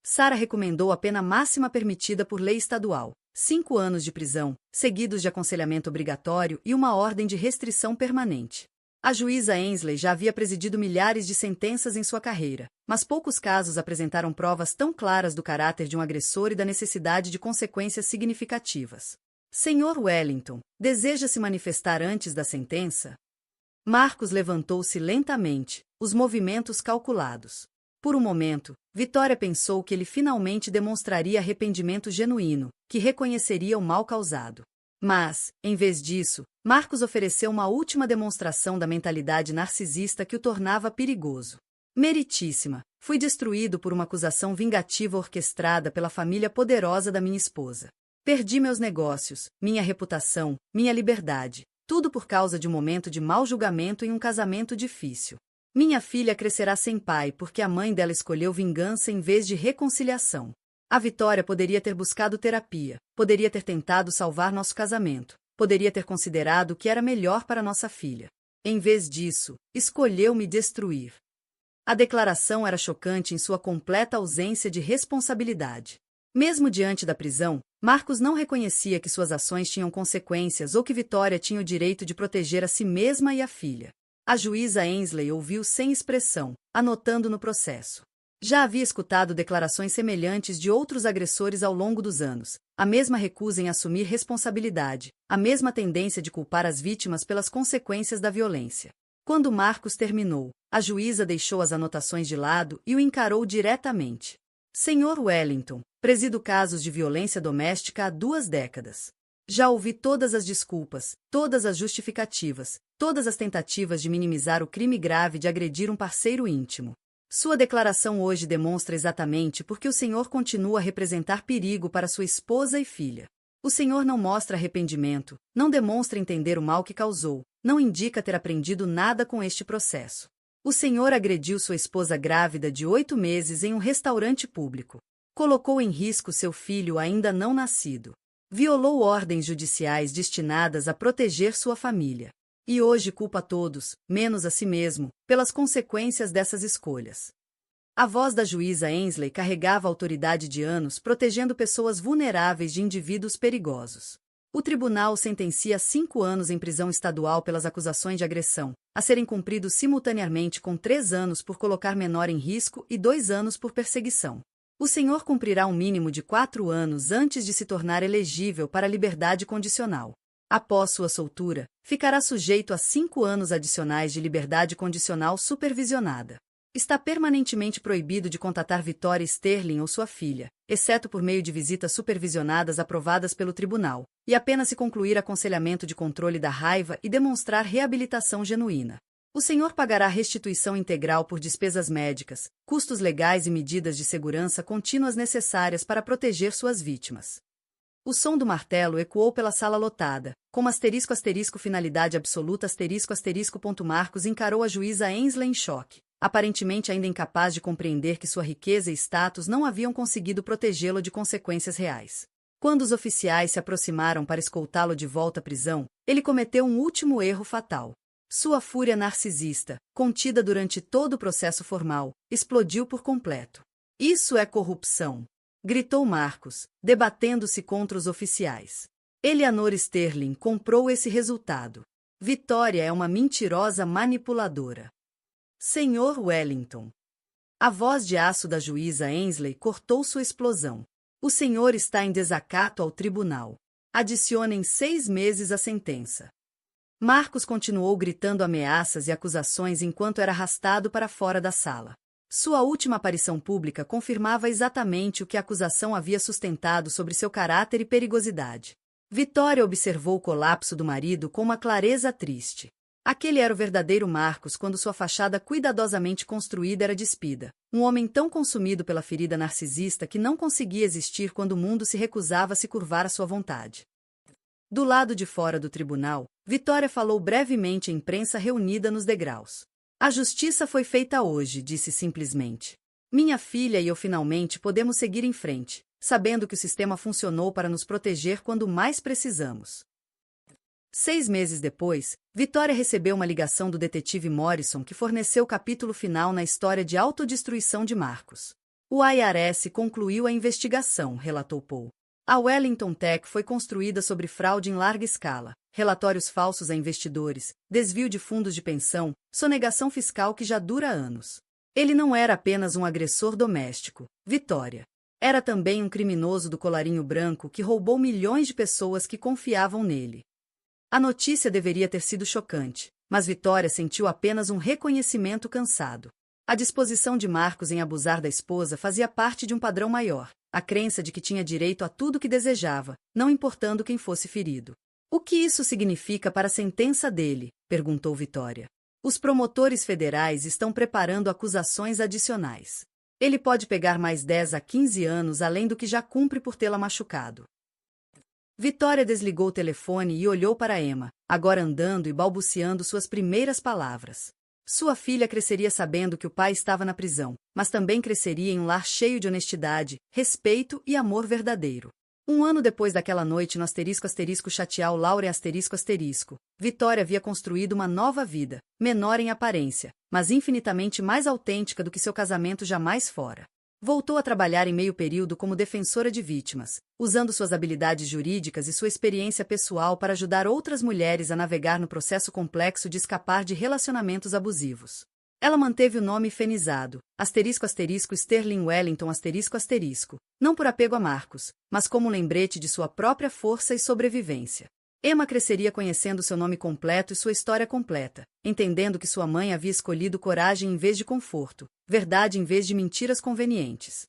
Sarah recomendou a pena máxima permitida por lei estadual, 5 anos de prisão, seguidos de aconselhamento obrigatório e uma ordem de restrição permanente. A juíza Ainsley já havia presidido milhares de sentenças em sua carreira, mas poucos casos apresentaram provas tão claras do caráter de um agressor e da necessidade de consequências significativas. Senhor Wellington, deseja se manifestar antes da sentença? Marcus levantou-se lentamente, os movimentos calculados. Por um momento, Victoria pensou que ele finalmente demonstraria arrependimento genuíno, que reconheceria o mal causado. Mas, em vez disso, Marcus ofereceu uma última demonstração da mentalidade narcisista que o tornava perigoso. Meritíssima, fui destruído por uma acusação vingativa orquestrada pela família poderosa da minha esposa. Perdi meus negócios, minha reputação, minha liberdade, tudo por causa de um momento de mau julgamento em um casamento difícil. Minha filha crescerá sem pai porque a mãe dela escolheu vingança em vez de reconciliação. A Victoria poderia ter buscado terapia, poderia ter tentado salvar nosso casamento, poderia ter considerado o que era melhor para nossa filha. Em vez disso, escolheu me destruir. A declaração era chocante em sua completa ausência de responsabilidade. Mesmo diante da prisão, Marcus não reconhecia que suas ações tinham consequências ou que Victoria tinha o direito de proteger a si mesma e a filha. A juíza Ainsley ouviu sem expressão, anotando no processo. Já havia escutado declarações semelhantes de outros agressores ao longo dos anos, a mesma recusa em assumir responsabilidade, a mesma tendência de culpar as vítimas pelas consequências da violência. Quando Marcus terminou, a juíza deixou as anotações de lado e o encarou diretamente. Senhor Wellington, presido casos de violência doméstica há 2 décadas. Já ouvi todas as desculpas, todas as justificativas, todas as tentativas de minimizar o crime grave de agredir um parceiro íntimo. Sua declaração hoje demonstra exatamente porque o Senhor continua a representar perigo para sua esposa e filha. O Senhor não mostra arrependimento, não demonstra entender o mal que causou, não indica ter aprendido nada com este processo. O Senhor agrediu sua esposa grávida de 8 meses em um restaurante público. Colocou em risco seu filho ainda não nascido. Violou ordens judiciais destinadas a proteger sua família. E hoje culpa a todos, menos a si mesmo, pelas consequências dessas escolhas. A voz da juíza Ainsley carregava a autoridade de anos protegendo pessoas vulneráveis de indivíduos perigosos. O tribunal sentencia 5 anos em prisão estadual pelas acusações de agressão, a serem cumpridos simultaneamente com 3 anos por colocar menor em risco e 2 anos por perseguição. O senhor cumprirá um mínimo de 4 anos antes de se tornar elegível para a liberdade condicional. Após sua soltura, ficará sujeito a 5 anos adicionais de liberdade condicional supervisionada. Está permanentemente proibido de contatar Victoria Sterling ou sua filha, exceto por meio de visitas supervisionadas aprovadas pelo tribunal, e apenas se concluir aconselhamento de controle da raiva e demonstrar reabilitação genuína. O senhor pagará restituição integral por despesas médicas, custos legais e medidas de segurança contínuas necessárias para proteger suas vítimas. O som do martelo ecoou pela sala lotada, como finalidade absoluta Marcos encarou a juíza Ainsley em choque, aparentemente ainda incapaz de compreender que sua riqueza e status não haviam conseguido protegê-lo de consequências reais. Quando os oficiais se aproximaram para escoltá-lo de volta à prisão, ele cometeu um último erro fatal. Sua fúria narcisista, contida durante todo o processo formal, explodiu por completo. Isso é corrupção! Gritou Marcos, debatendo-se contra os oficiais. Eleanor Sterling comprou esse resultado. Victoria é uma mentirosa manipuladora. Senhor Wellington. A voz de aço da juíza Ainsley cortou sua explosão. O senhor está em desacato ao tribunal. Adicionem 6 meses à sentença. Marcos continuou gritando ameaças e acusações enquanto era arrastado para fora da sala. Sua última aparição pública confirmava exatamente o que a acusação havia sustentado sobre seu caráter e perigosidade. Victoria observou o colapso do marido com uma clareza triste. Aquele era o verdadeiro Marcos quando sua fachada cuidadosamente construída era despida. Um homem tão consumido pela ferida narcisista que não conseguia existir quando o mundo se recusava a se curvar à sua vontade. Do lado de fora do tribunal, Victoria falou brevemente à imprensa reunida nos degraus. A justiça foi feita hoje, disse simplesmente. Minha filha e eu finalmente podemos seguir em frente, sabendo que o sistema funcionou para nos proteger quando mais precisamos. 6 meses depois, Victoria recebeu uma ligação do detetive Morrison que forneceu o capítulo final na história de autodestruição de Marcos. O IRS concluiu a investigação, relatou Paul. A Wellington Tech foi construída sobre fraude em larga escala, relatórios falsos a investidores, desvio de fundos de pensão, sonegação fiscal que já dura anos. Ele não era apenas um agressor doméstico, Victoria. Era também um criminoso do colarinho branco que roubou milhões de pessoas que confiavam nele. A notícia deveria ter sido chocante, mas Victoria sentiu apenas um reconhecimento cansado. A disposição de Marcos em abusar da esposa fazia parte de um padrão maior, a crença de que tinha direito a tudo o que desejava, não importando quem fosse ferido. O que isso significa para a sentença dele? Perguntou Victoria. Os promotores federais estão preparando acusações adicionais. Ele pode pegar mais 10 a 15 anos além do que já cumpre por tê-la machucado. Victoria desligou o telefone e olhou para Emma, agora andando e balbuciando suas primeiras palavras. Sua filha cresceria sabendo que o pai estava na prisão, mas também cresceria em um lar cheio de honestidade, respeito e amor verdadeiro. 1 ano depois daquela noite no ***Chatial Laure ***, Victoria havia construído uma nova vida, menor em aparência, mas infinitamente mais autêntica do que seu casamento jamais fora. Voltou a trabalhar em meio período como defensora de vítimas, usando suas habilidades jurídicas e sua experiência pessoal para ajudar outras mulheres a navegar no processo complexo de escapar de relacionamentos abusivos. Ela manteve o nome fenizado, ***Sterling Wellington ***, não por apego a Marcos, mas como um lembrete de sua própria força e sobrevivência. Emma cresceria conhecendo seu nome completo e sua história completa, entendendo que sua mãe havia escolhido coragem em vez de conforto, verdade em vez de mentiras convenientes.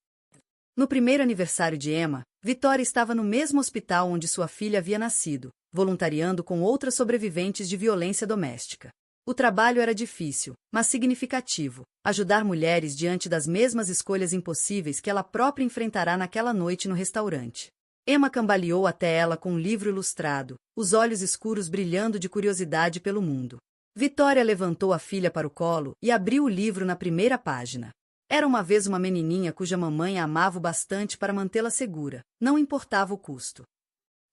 No primeiro aniversário de Emma, Victoria estava no mesmo hospital onde sua filha havia nascido, voluntariando com outras sobreviventes de violência doméstica. O trabalho era difícil, mas significativo. Ajudar mulheres diante das mesmas escolhas impossíveis que ela própria enfrentará naquela noite no restaurante. Emma cambaleou até ela com um livro ilustrado, os olhos escuros brilhando de curiosidade pelo mundo. Vitória levantou a filha para o colo e abriu o livro na primeira página. Era uma vez uma menininha cuja mamãe a amava o bastante para mantê-la segura, não importava o custo.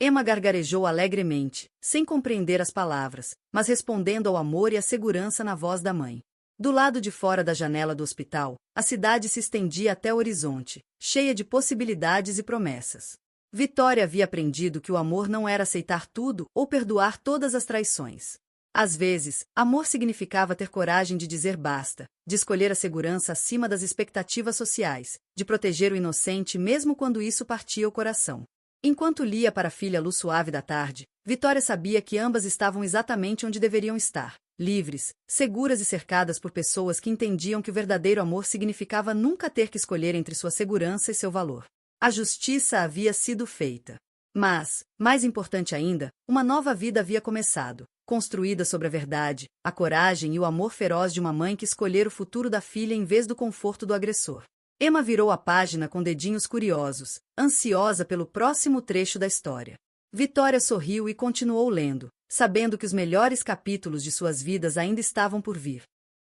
Emma gargarejou alegremente, sem compreender as palavras, mas respondendo ao amor e à segurança na voz da mãe. Do lado de fora da janela do hospital, a cidade se estendia até o horizonte, cheia de possibilidades e promessas. Vitória havia aprendido que o amor não era aceitar tudo ou perdoar todas as traições. Às vezes, amor significava ter coragem de dizer basta, de escolher a segurança acima das expectativas sociais, de proteger o inocente mesmo quando isso partia o coração. Enquanto lia para a filha a luz suave da tarde, Vitória sabia que ambas estavam exatamente onde deveriam estar, livres, seguras e cercadas por pessoas que entendiam que o verdadeiro amor significava nunca ter que escolher entre sua segurança e seu valor. A justiça havia sido feita. Mas, mais importante ainda, uma nova vida havia começado, construída sobre a verdade, a coragem e o amor feroz de uma mãe que escolhera o futuro da filha em vez do conforto do agressor. Emma virou a página com dedinhos curiosos, ansiosa pelo próximo trecho da história. Vitória sorriu e continuou lendo, sabendo que os melhores capítulos de suas vidas ainda estavam por vir.